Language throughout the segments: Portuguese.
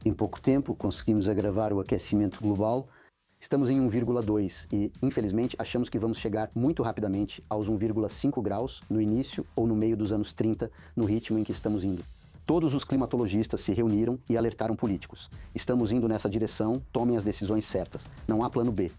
Em pouco tempo, conseguimos agravar o aquecimento global. Estamos em 1,2 e, infelizmente, achamos que vamos chegar muito rapidamente aos 1,5 graus no início ou no meio dos anos 30, no ritmo em que estamos indo. Todos os climatologistas se reuniram e alertaram políticos. Estamos indo nessa direção, tomem as decisões certas. Não há plano B.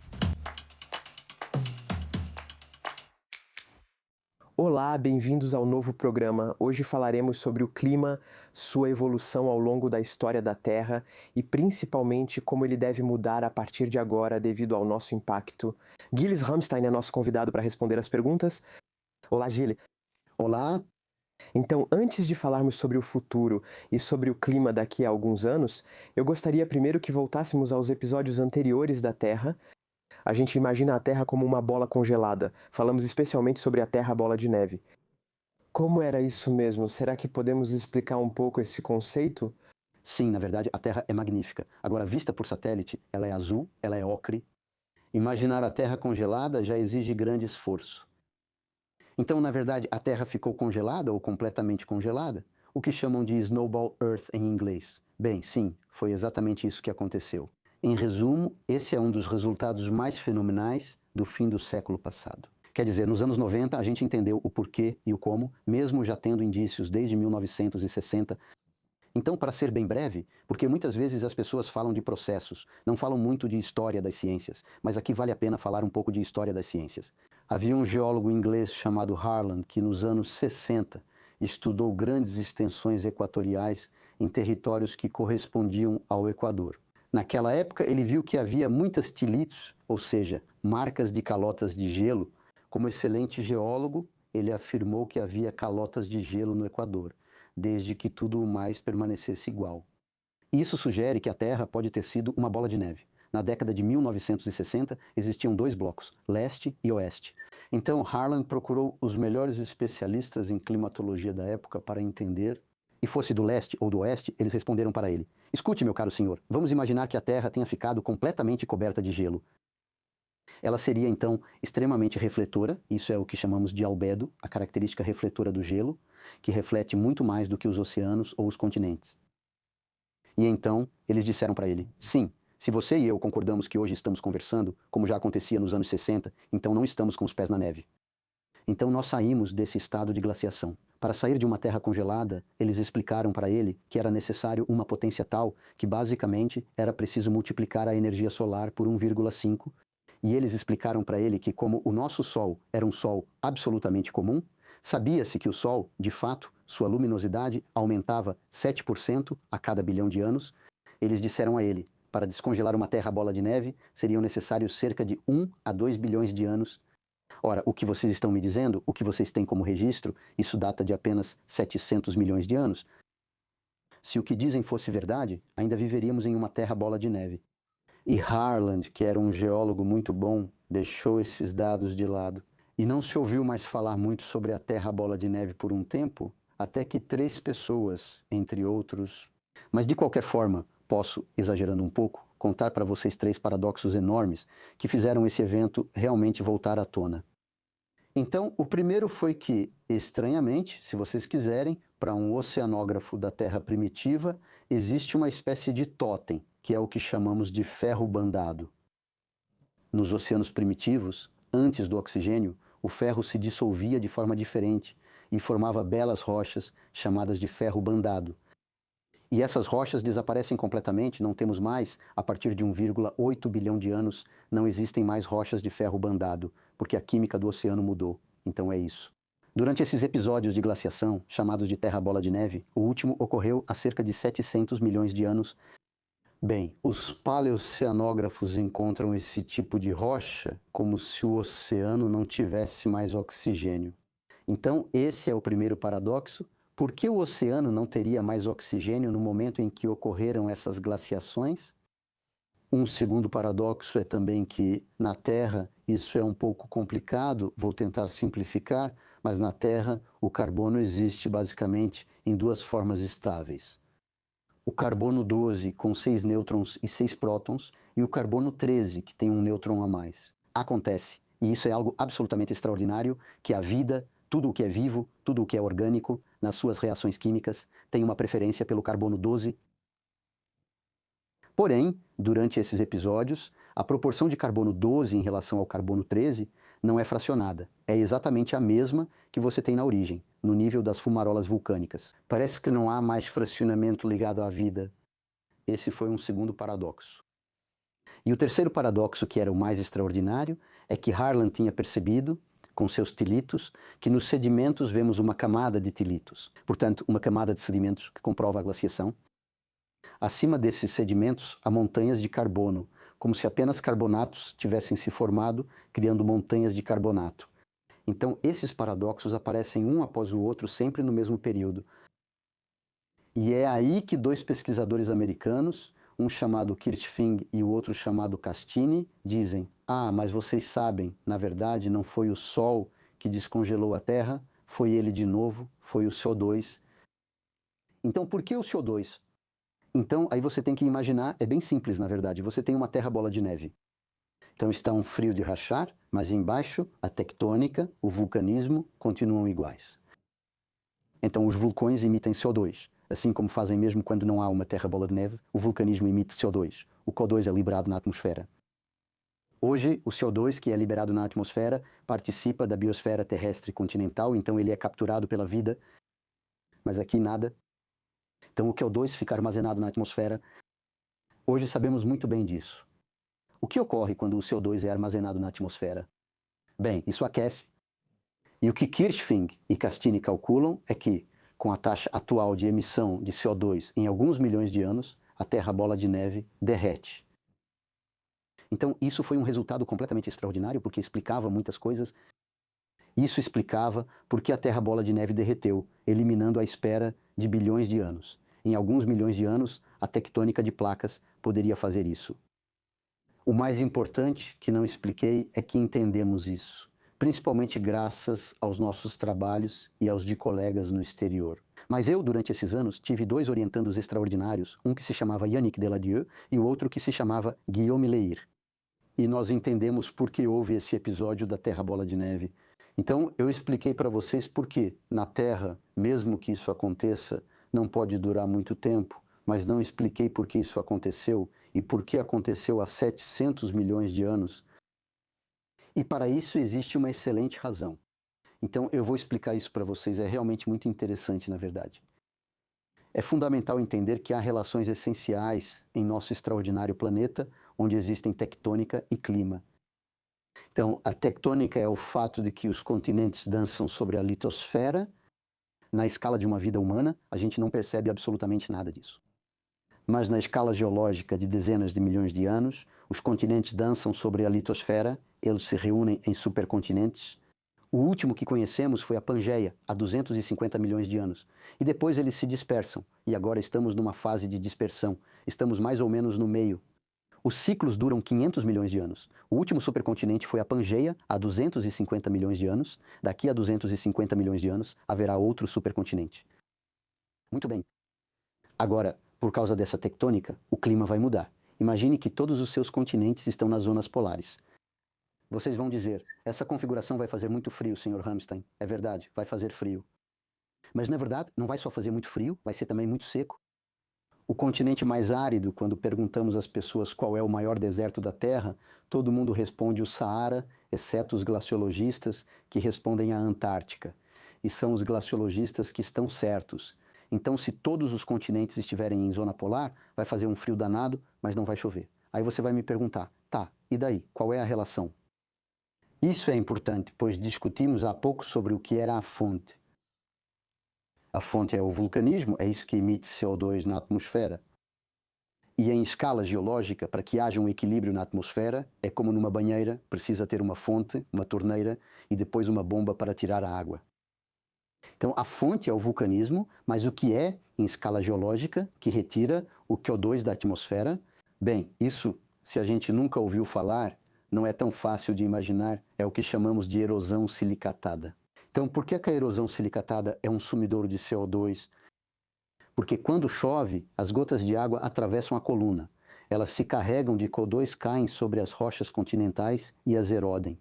Olá, bem-vindos ao novo programa. Hoje falaremos sobre o clima, sua evolução ao longo da história da Terra e principalmente como ele deve mudar a partir de agora devido ao nosso impacto. Gilles Ramstein é nosso convidado para responder as perguntas. Olá, Gilles. Olá. Então, antes de falarmos sobre o futuro e sobre o clima daqui a alguns anos, eu gostaria primeiro que voltássemos aos episódios anteriores da Terra. A gente imagina a Terra como uma bola congelada. Falamos especialmente sobre a Terra bola de neve. Como era isso mesmo? Será que podemos explicar um pouco esse conceito? Sim, na verdade, a Terra é magnífica. Agora, vista por satélite, ela é azul, ela é ocre. Imaginar a Terra congelada já exige grande esforço. Então, na verdade, a Terra ficou congelada ou completamente congelada, o que chamam de Snowball Earth em inglês. Bem, sim, foi exatamente isso que aconteceu. Em resumo, esse é um dos resultados mais fenomenais do fim do século passado. Quer dizer, nos anos 90 a gente entendeu o porquê e o como, mesmo já tendo indícios desde 1960. Então, para ser bem breve, porque muitas vezes as pessoas falam de processos, não falam muito de história das ciências, mas aqui vale a pena falar um pouco de história das ciências. Havia um geólogo inglês chamado Harlan que nos anos 60 estudou grandes extensões equatoriais em territórios que correspondiam ao Equador. Naquela época ele viu que havia muitas tilitos, ou seja, marcas de calotas de gelo. Como excelente geólogo, ele afirmou que havia calotas de gelo no Equador, desde que tudo o mais permanecesse igual. Isso sugere que a Terra pode ter sido uma bola de neve. Na década de 1960, existiam dois blocos, leste e oeste. Então, Harlan procurou os melhores especialistas em climatologia da época para entender. E fosse do leste ou do oeste, eles responderam para ele: escute, meu caro senhor, vamos imaginar que a Terra tenha ficado completamente coberta de gelo. Ela seria, então, extremamente refletora, isso é o que chamamos de albedo, a característica refletora do gelo, que reflete muito mais do que os oceanos ou os continentes. E então, eles disseram para ele: sim, se você e eu concordamos que hoje estamos conversando, como já acontecia nos anos 60, então não estamos com os pés na neve. Então nós saímos desse estado de glaciação. Para sair de uma terra congelada, eles explicaram para ele que era necessário uma potência tal que basicamente era preciso multiplicar a energia solar por 1,5. E eles explicaram para ele que como o nosso Sol era um Sol absolutamente comum, sabia-se que o Sol, de fato, sua luminosidade aumentava 7% a cada bilhão de anos. Eles disseram a ele, para descongelar uma terra bola de neve, seriam necessários cerca de 1 a 2 bilhões de anos. Ora, o que vocês estão me dizendo, o que vocês têm como registro, isso data de apenas 700 milhões de anos. Se o que dizem fosse verdade, ainda viveríamos em uma terra bola de neve. E Harlan, que era um geólogo muito bom, deixou esses dados de lado. E não se ouviu mais falar muito sobre a Terra bola de neve por um tempo, até que 3 pessoas, entre outros. Mas de qualquer forma, posso, exagerando um pouco, contar para vocês 3 paradoxos enormes que fizeram esse evento realmente voltar à tona. Então, o primeiro foi que, estranhamente, se vocês quiserem, para um oceanógrafo da Terra primitiva, existe uma espécie de tótem, que é o que chamamos de ferro bandado. Nos oceanos primitivos, antes do oxigênio, o ferro se dissolvia de forma diferente e formava belas rochas chamadas de ferro bandado. E essas rochas desaparecem completamente, não temos mais, a partir de 1,8 bilhão de anos, não existem mais rochas de ferro bandado, porque a química do oceano mudou. Então é isso. Durante esses episódios de glaciação, chamados de Terra Bola de Neve, o último ocorreu há cerca de 700 milhões de anos. Bem, os paleoceanógrafos encontram esse tipo de rocha como se o oceano não tivesse mais oxigênio. Então, esse é o primeiro paradoxo. Por que o oceano não teria mais oxigênio no momento em que ocorreram essas glaciações? Um segundo paradoxo é também que na Terra isso é um pouco complicado, vou tentar simplificar, mas na Terra o carbono existe basicamente em 2 formas estáveis. O carbono 12 com 6 nêutrons e 6 prótons e o carbono 13 que tem um nêutron a mais. Acontece, e isso é algo absolutamente extraordinário, que a vida, tudo o que é vivo, tudo o que é orgânico, nas suas reações químicas, tem uma preferência pelo carbono 12. Porém, durante esses episódios, a proporção de carbono 12 em relação ao carbono 13 não é fracionada. É exatamente a mesma que você tem na origem, no nível das fumarolas vulcânicas. Parece que não há mais fracionamento ligado à vida. Esse foi um segundo paradoxo. E o terceiro paradoxo, que era o mais extraordinário, é que Harlan tinha percebido, com seus tilitos, que nos sedimentos vemos uma camada de tilitos. Portanto, uma camada de sedimentos que comprova a glaciação. Acima desses sedimentos, há montanhas de carbono, como se apenas carbonatos tivessem se formado, criando montanhas de carbonato. Então, esses paradoxos aparecem um após o outro, sempre no mesmo período. E é aí que dois pesquisadores americanos, um chamado Kirchfing e o outro chamado Castini, dizem: ah, mas vocês sabem, na verdade não foi o Sol que descongelou a Terra, foi ele de novo, foi o CO2. Então, por que o CO2? Então, aí você tem que imaginar, é bem simples na verdade, você tem uma Terra bola de neve. Então está um frio de rachar, mas embaixo a tectônica, o vulcanismo continuam iguais. Então os vulcões emitem CO2, assim como fazem mesmo quando não há uma Terra bola de neve, o vulcanismo emite CO2. O CO2 é liberado na atmosfera. Hoje, o CO2 que é liberado na atmosfera participa da biosfera terrestre continental, então ele é capturado pela vida, mas aqui nada. Então o CO2 fica armazenado na atmosfera. Hoje sabemos muito bem disso. O que ocorre quando o CO2 é armazenado na atmosfera? Bem, isso aquece. E o que Kirchfing e Castini calculam é que, com a taxa atual de emissão de CO2 em alguns milhões de anos, a Terra bola de neve derrete. Então, isso foi um resultado completamente extraordinário, porque explicava muitas coisas. Isso explicava por que a Terra bola de neve derreteu, eliminando a espera de bilhões de anos. Em alguns milhões de anos, a tectônica de placas poderia fazer isso. O mais importante que não expliquei é que entendemos isso, principalmente graças aos nossos trabalhos e aos de colegas no exterior. Mas eu, durante esses anos, tive dois orientandos extraordinários, um que se chamava Yannick Deladieu e o outro que se chamava Guillaume Leir. E nós entendemos por que houve esse episódio da Terra bola de neve. Então, eu expliquei para vocês por que na Terra, mesmo que isso aconteça, não pode durar muito tempo, mas não expliquei por que isso aconteceu e por que aconteceu há 700 milhões de anos. E para isso existe uma excelente razão. Então eu vou explicar isso para vocês, é realmente muito interessante, na verdade. É fundamental entender que há relações essenciais em nosso extraordinário planeta, onde existem tectônica e clima. Então, a tectônica é o fato de que os continentes dançam sobre a litosfera. Na escala de uma vida humana, a gente não percebe absolutamente nada disso. Mas na escala geológica de dezenas de milhões de anos, os continentes dançam sobre a litosfera, eles se reúnem em supercontinentes. O último que conhecemos foi a Pangeia, há 250 milhões de anos. E depois eles se dispersam, e agora estamos numa fase de dispersão. Estamos mais ou menos no meio. Os ciclos duram 500 milhões de anos. O último supercontinente foi a Pangeia, há 250 milhões de anos. Daqui a 250 milhões de anos, haverá outro supercontinente. Muito bem. Agora, por causa dessa tectônica, o clima vai mudar. Imagine que todos os seus continentes estão nas zonas polares. Vocês vão dizer, essa configuração vai fazer muito frio, Sr. Hamstein. É verdade, vai fazer frio. Mas, na verdade, não vai só fazer muito frio, vai ser também muito seco. O continente mais árido, quando perguntamos às pessoas qual é o maior deserto da Terra, todo mundo responde o Saara, exceto os glaciologistas, que respondem a Antártica. E são os glaciologistas que estão certos. Então, se todos os continentes estiverem em zona polar, vai fazer um frio danado, mas não vai chover. Aí você vai me perguntar, tá, e daí? Qual é a relação? Isso é importante, pois discutimos há pouco sobre o que era a fonte. A fonte é o vulcanismo, é isso que emite CO2 na atmosfera. E em escala geológica, para que haja um equilíbrio na atmosfera, é como numa banheira, precisa ter uma fonte, uma torneira e depois uma bomba para tirar a água. Então a fonte é o vulcanismo, mas o que é, em escala geológica, que retira o CO2 da atmosfera? Bem, isso, se a gente nunca ouviu falar, não é tão fácil de imaginar, é o que chamamos de erosão silicatada. Então, por que a erosão silicatada é um sumidouro de CO2? Porque quando chove, as gotas de água atravessam a coluna. Elas se carregam de CO2, caem sobre as rochas continentais e as erodem.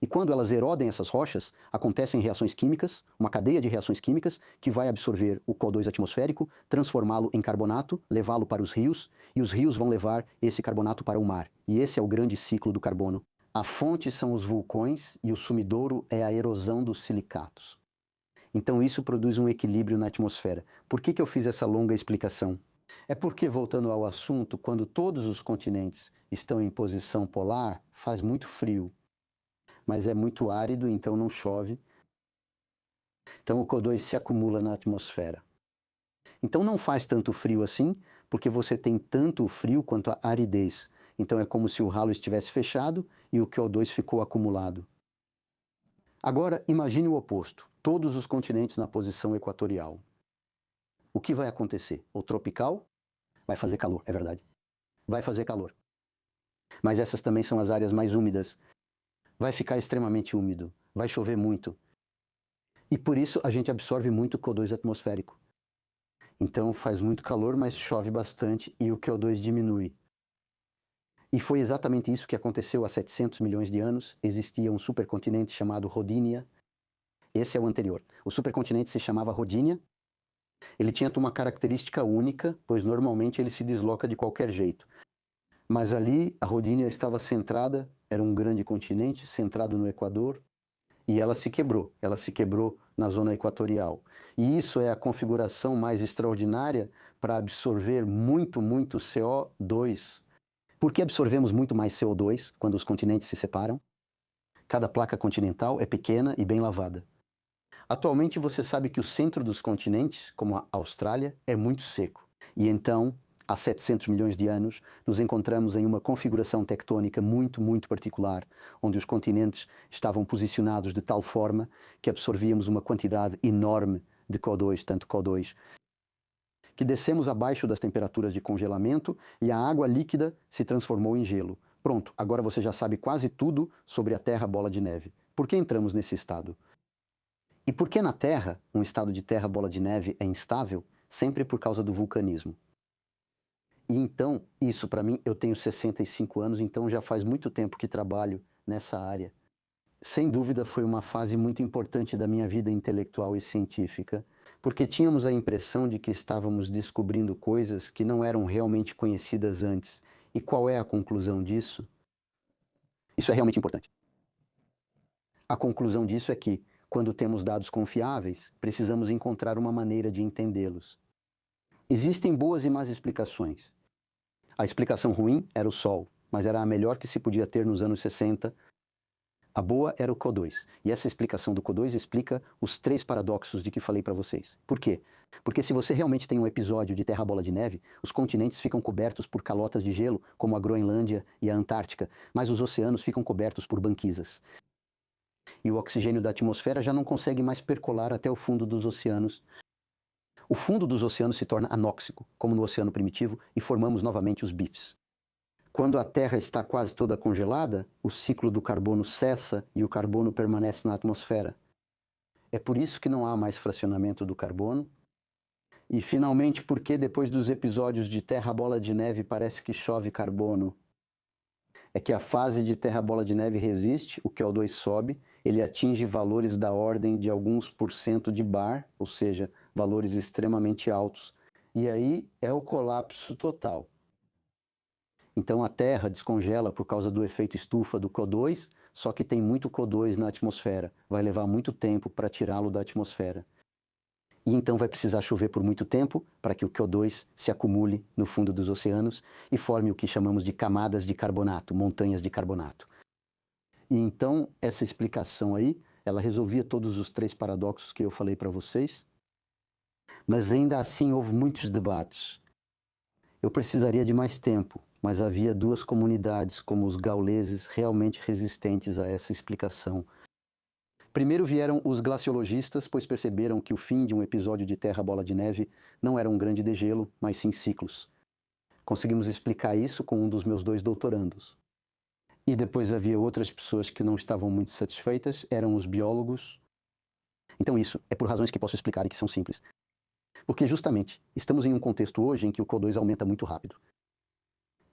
E quando elas erodem essas rochas, acontecem reações químicas, uma cadeia de reações químicas que vai absorver o CO2 atmosférico, transformá-lo em carbonato, levá-lo para os rios, e os rios vão levar esse carbonato para o mar. E esse é o grande ciclo do carbono. A fonte são os vulcões e o sumidouro é a erosão dos silicatos. Então isso produz um equilíbrio na atmosfera. Por que eu fiz essa longa explicação? É porque, voltando ao assunto, quando todos os continentes estão em posição polar, faz muito frio, mas é muito árido, então não chove. Então o CO2 se acumula na atmosfera. Então não faz tanto frio assim, porque você tem tanto o frio quanto a aridez. Então é como se o ralo estivesse fechado e o CO2 ficou acumulado. Agora imagine o oposto, todos os continentes na posição equatorial. O que vai acontecer? O tropical vai fazer calor, é verdade. Vai fazer calor. Mas essas também são as áreas mais úmidas. Vai ficar extremamente úmido, vai chover muito. E por isso a gente absorve muito CO2 atmosférico. Então faz muito calor, mas chove bastante e o CO2 diminui. E foi exatamente isso que aconteceu há 700 milhões de anos. Existia um supercontinente chamado Rodinia. Esse é o anterior. O supercontinente se chamava Rodinia. Ele tinha uma característica única, pois normalmente ele se desloca de qualquer jeito. Mas ali a Rodinia estava centrada, era um grande continente, centrado no Equador, e ela se quebrou na zona equatorial. E isso é a configuração mais extraordinária para absorver muito CO2. Por que absorvemos muito mais CO2 quando os continentes se separam? Cada placa continental é pequena e bem lavada. Atualmente você sabe que o centro dos continentes, como a Austrália, é muito seco. E então, há 700 milhões de anos, nos encontramos em uma configuração tectônica muito particular, onde os continentes estavam posicionados de tal forma que absorvíamos uma quantidade enorme de CO2, tanto CO2, que descemos abaixo das temperaturas de congelamento e a água líquida se transformou em gelo. Pronto, agora você já sabe quase tudo sobre a Terra bola de neve. Por que entramos nesse estado? E por que na Terra, um estado de terra bola de neve é instável? Sempre por causa do vulcanismo. E então, isso para mim, eu tenho 65 anos, então já faz muito tempo que trabalho nessa área. Sem dúvida foi uma fase muito importante da minha vida intelectual e científica, porque tínhamos a impressão de que estávamos descobrindo coisas que não eram realmente conhecidas antes. E qual é a conclusão disso? Isso é realmente importante. A conclusão disso é que, quando temos dados confiáveis, precisamos encontrar uma maneira de entendê-los. Existem boas e más explicações. A explicação ruim era o Sol, mas era a melhor que se podia ter nos anos 60. A boa era o CO2. E essa explicação do CO2 explica os 3 paradoxos de que falei para vocês. Por quê? Porque se você realmente tem um episódio de terra bola de neve, os continentes ficam cobertos por calotas de gelo, como a Groenlândia e a Antártica, mas os oceanos ficam cobertos por banquisas. E o oxigênio da atmosfera já não consegue mais percolar até o fundo dos oceanos. O fundo dos oceanos se torna anóxico, como no oceano primitivo, e formamos novamente os bifes. Quando a Terra está quase toda congelada, o ciclo do carbono cessa e o carbono permanece na atmosfera. É por isso que não há mais fracionamento do carbono. E, finalmente, por que depois dos episódios de terra bola de neve parece que chove carbono? É que a fase de terra bola de neve resiste, o CO2 sobe, ele atinge valores da ordem de alguns % de bar, ou seja, valores extremamente altos, e aí é o colapso total. Então a Terra descongela por causa do efeito estufa do CO2, só que tem muito CO2 na atmosfera, vai levar muito tempo para tirá-lo da atmosfera. E então vai precisar chover por muito tempo para que o CO2 se acumule no fundo dos oceanos e forme o que chamamos de camadas de carbonato, montanhas de carbonato. E então essa explicação aí, ela resolvia todos os 3 paradoxos que eu falei para vocês, mas ainda assim houve muitos debates. Eu precisaria de mais tempo, mas havia 2 comunidades, como os gauleses, realmente resistentes a essa explicação. Primeiro vieram os glaciologistas, pois perceberam que o fim de um episódio de terra bola de neve não era um grande degelo, mas sim ciclos. Conseguimos explicar isso com um dos meus 2 doutorandos. E depois havia outras pessoas que não estavam muito satisfeitas, eram os biólogos. Então isso é por razões que posso explicar e que são simples. Porque justamente estamos em um contexto hoje em que o CO2 aumenta muito rápido.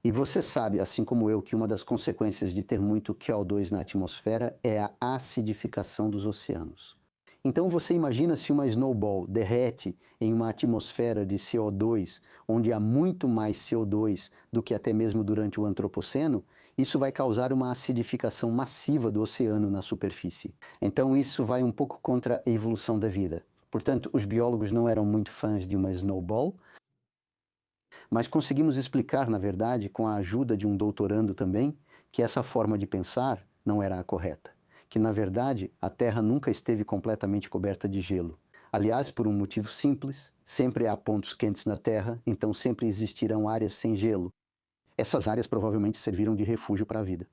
E você sabe, assim como eu, que uma das consequências de ter muito CO2 na atmosfera é a acidificação dos oceanos. Então você imagina se uma snowball derrete em uma atmosfera de CO2, onde há muito mais CO2 do que até mesmo durante o antropoceno, isso vai causar uma acidificação massiva do oceano na superfície. Então isso vai um pouco contra a evolução da vida. Portanto, os biólogos não eram muito fãs de uma snowball, mas conseguimos explicar, na verdade, com a ajuda de um doutorando também, que essa forma de pensar não era a correta. Que, na verdade, a Terra nunca esteve completamente coberta de gelo. Aliás, por um motivo simples, sempre há pontos quentes na Terra, então sempre existirão áreas sem gelo. Essas áreas provavelmente serviram de refúgio para a vida.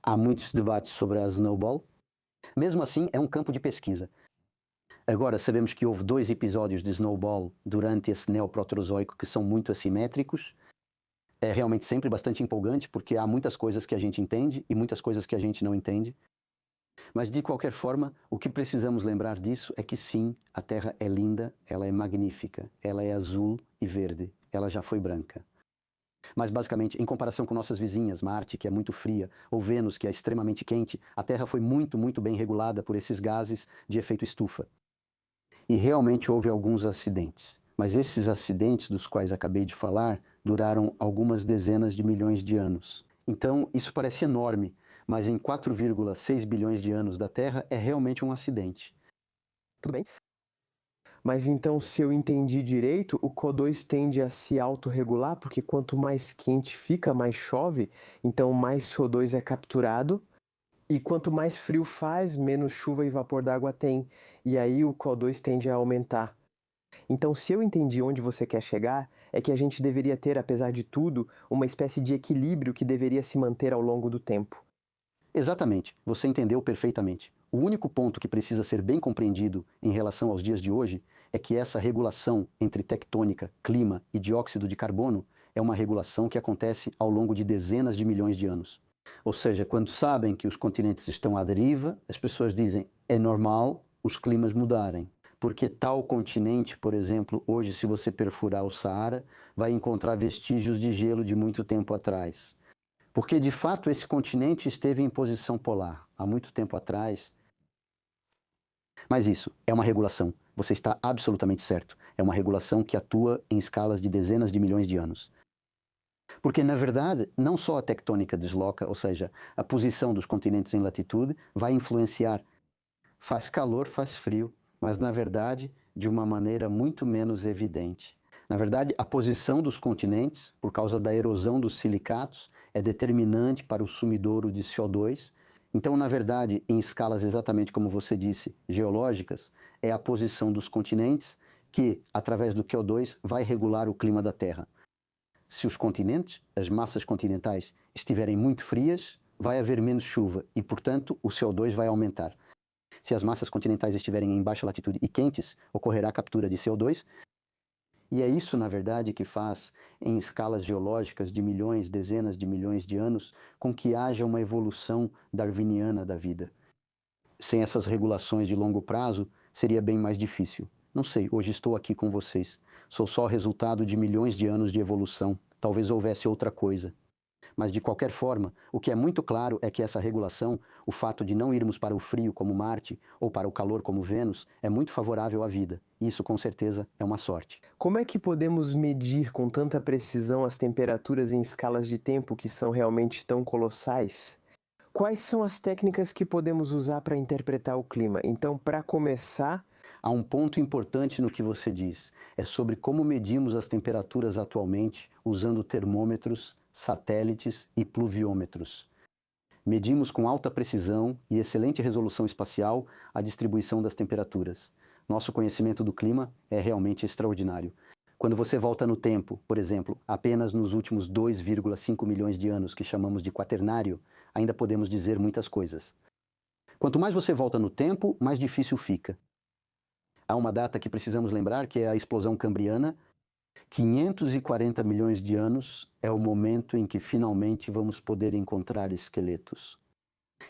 Há muitos debates sobre a snowball. Mesmo assim, é um campo de pesquisa. Agora, sabemos que houve 2 episódios de snowball durante esse neoproterozoico que são muito assimétricos. É realmente sempre bastante empolgante, porque há muitas coisas que a gente entende e muitas coisas que a gente não entende. Mas, de qualquer forma, o que precisamos lembrar disso é que sim, a Terra é linda, ela é magnífica, ela é azul e verde, ela já foi branca. Mas, basicamente, em comparação com nossas vizinhas, Marte, que é muito fria, ou Vênus, que é extremamente quente, a Terra foi muito, muito bem regulada por esses gases de efeito estufa. E realmente houve alguns acidentes. Mas esses acidentes dos quais acabei de falar duraram algumas dezenas de milhões de anos. Então, isso parece enorme, mas em 4,6 bilhões de anos da Terra é realmente um acidente. Tudo bem. Mas então, se eu entendi direito, o CO2 tende a se autorregular, porque quanto mais quente fica, mais chove, então mais CO2 é capturado, e quanto mais frio faz, menos chuva e vapor d'água tem, e aí o CO2 tende a aumentar. Então, se eu entendi onde você quer chegar, é que a gente deveria ter, apesar de tudo, uma espécie de equilíbrio que deveria se manter ao longo do tempo. Exatamente, você entendeu perfeitamente. O único ponto que precisa ser bem compreendido em relação aos dias de hoje é que essa regulação entre tectônica, clima e dióxido de carbono é uma regulação que acontece ao longo de dezenas de milhões de anos. Ou seja, quando sabem que os continentes estão à deriva, as pessoas dizem é normal os climas mudarem. Porque tal continente, por exemplo, hoje, se você perfurar o Saara, vai encontrar vestígios de gelo de muito tempo atrás. Porque, de fato, esse continente esteve em posição polar há muito tempo atrás. Mas isso é uma regulação. Você está absolutamente certo. É uma regulação que atua em escalas de dezenas de milhões de anos. Porque, na verdade, não só a tectônica desloca, ou seja, a posição dos continentes em latitude, vai influenciar. Faz calor, faz frio, mas, na verdade, de uma maneira muito menos evidente. Na verdade, a posição dos continentes, por causa da erosão dos silicatos, é determinante para o sumidouro de CO2. Então, na verdade, em escalas exatamente como você disse, geológicas, é a posição dos continentes que, através do CO2, vai regular o clima da Terra. Se os continentes, as massas continentais, estiverem muito frias, vai haver menos chuva e, portanto, o CO2 vai aumentar. Se as massas continentais estiverem em baixa latitude e quentes, ocorrerá a captura de CO2. E é isso, na verdade, que faz, em escalas geológicas de milhões, dezenas de milhões de anos, com que haja uma evolução darwiniana da vida. Sem essas regulações de longo prazo, seria bem mais difícil. Não sei, hoje estou aqui com vocês. Sou só resultado de milhões de anos de evolução. Talvez houvesse outra coisa. Mas, de qualquer forma, o que é muito claro é que essa regulação, o fato de não irmos para o frio como Marte ou para o calor como Vênus, é muito favorável à vida. Isso, com certeza, é uma sorte. Como é que podemos medir com tanta precisão as temperaturas em escalas de tempo que são realmente tão colossais? Quais são as técnicas que podemos usar para interpretar o clima? Então, para começar, Há um ponto importante no que você diz. É sobre como medimos as temperaturas atualmente usando termômetros, satélites e pluviômetros. Medimos com alta precisão e excelente resolução espacial a distribuição das temperaturas. Nosso conhecimento do clima é realmente extraordinário. Quando você volta no tempo, por exemplo, apenas nos últimos 2,5 milhões de anos, que chamamos de quaternário, ainda podemos dizer muitas coisas. Quanto mais você volta no tempo, mais difícil fica. Há uma data que precisamos lembrar, que é a explosão cambriana. 540 milhões de anos é o momento em que finalmente vamos poder encontrar esqueletos.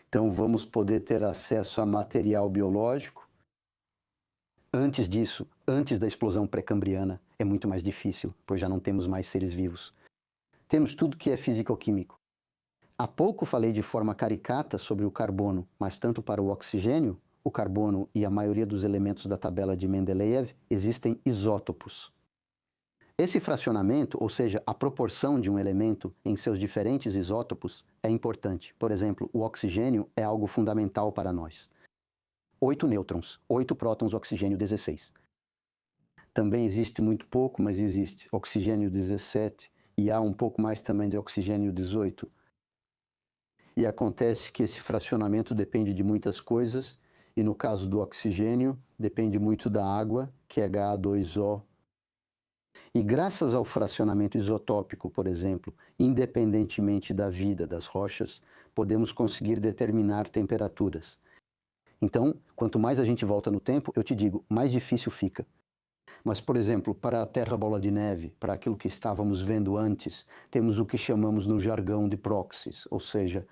Então vamos poder ter acesso a material biológico. Antes disso, antes da explosão pré-cambriana, é muito mais difícil, pois já não temos mais seres vivos. Temos tudo que é físico-químico. Há pouco falei de forma caricata sobre o carbono, mas tanto para o oxigênio, o carbono e a maioria dos elementos da tabela de Mendeleev existem isótopos. Esse fracionamento, ou seja, a proporção de um elemento em seus diferentes isótopos, é importante. Por exemplo, o oxigênio é algo fundamental para nós. 8 nêutrons, 8 prótons, oxigênio 16. Também existe muito pouco, mas existe oxigênio 17 e há um pouco mais também de oxigênio 18. E acontece que esse fracionamento depende de muitas coisas, e no caso do oxigênio, depende muito da água, que é H2O. E graças ao fracionamento isotópico, por exemplo, independentemente da vida das rochas, podemos conseguir determinar temperaturas. Então, quanto mais a gente volta no tempo, eu te digo, mais difícil fica. Mas, por exemplo, para a Terra bola de neve, para aquilo que estávamos vendo antes, temos o que chamamos no jargão de proxies, ou seja,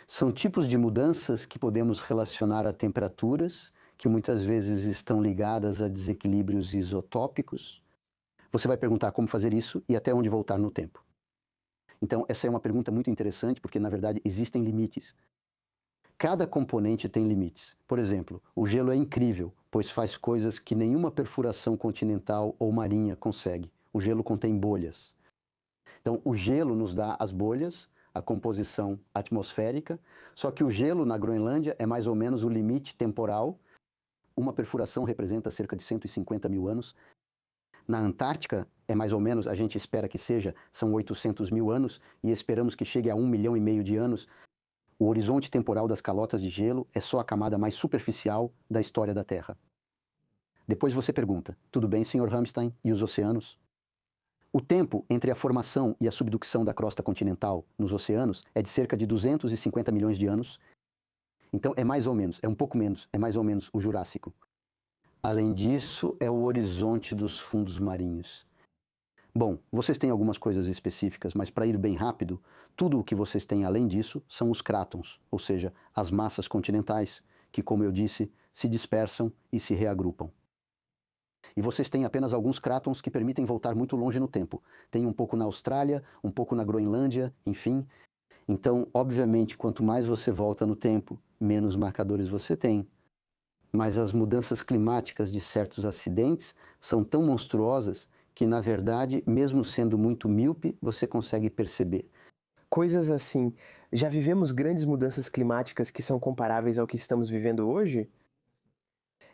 são tipos de mudanças que podemos relacionar a temperaturas, que muitas vezes estão ligadas a desequilíbrios isotópicos. Você vai perguntar como fazer isso e até onde voltar no tempo. Então, essa é uma pergunta muito interessante, porque, na verdade, existem limites. Cada componente tem limites. Por exemplo, o gelo é incrível, pois faz coisas que nenhuma perfuração continental ou marinha consegue. O gelo contém bolhas. Então, o gelo nos dá as bolhas, a composição atmosférica, só que o gelo na Groenlândia é mais ou menos o limite temporal. Uma perfuração representa cerca de 150 mil anos. Na Antártica, é mais ou menos, a gente espera que seja, são 800 mil anos, e esperamos que chegue a 1,5 milhão de anos. O horizonte temporal das calotas de gelo é só a camada mais superficial da história da Terra. Depois você pergunta, tudo bem, Sr. Hammerstein, e os oceanos? O tempo entre a formação e a subducção da crosta continental nos oceanos é de cerca de 250 milhões de anos. Então é mais ou menos, é um pouco menos, é mais ou menos o Jurássico. Além disso, é o horizonte dos fundos marinhos. Bom, vocês têm algumas coisas específicas, mas para ir bem rápido, tudo o que vocês têm além disso são os crátons, ou seja, as massas continentais, que, como eu disse, se dispersam e se reagrupam. E vocês têm apenas alguns crátons que permitem voltar muito longe no tempo. Tem um pouco na Austrália, um pouco na Groenlândia, enfim. Então, obviamente, quanto mais você volta no tempo, menos marcadores você tem. Mas as mudanças climáticas de certos acidentes são tão monstruosas que, na verdade, mesmo sendo muito míope, você consegue perceber. Coisas assim, já vivemos grandes mudanças climáticas que são comparáveis ao que estamos vivendo hoje?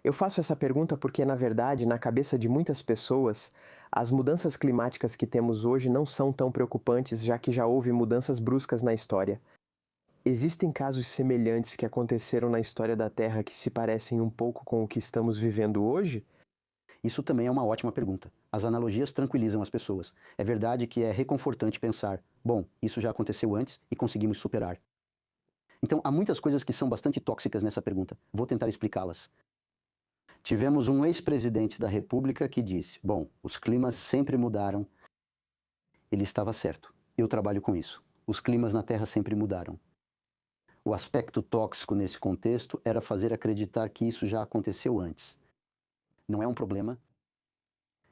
Eu faço essa pergunta porque, na verdade, na cabeça de muitas pessoas, as mudanças climáticas que temos hoje não são tão preocupantes, já que já houve mudanças bruscas na história. Existem casos semelhantes que aconteceram na história da Terra que se parecem um pouco com o que estamos vivendo hoje? Isso também é uma ótima pergunta. As analogias tranquilizam as pessoas. É verdade que é reconfortante pensar, bom, isso já aconteceu antes e conseguimos superar. Então, há muitas coisas que são bastante tóxicas nessa pergunta. Vou tentar explicá-las. Tivemos um ex-presidente da República que disse, bom, os climas sempre mudaram. Ele estava certo. Eu trabalho com isso. Os climas na Terra sempre mudaram. O aspecto tóxico nesse contexto era fazer acreditar que isso já aconteceu antes. Não é um problema,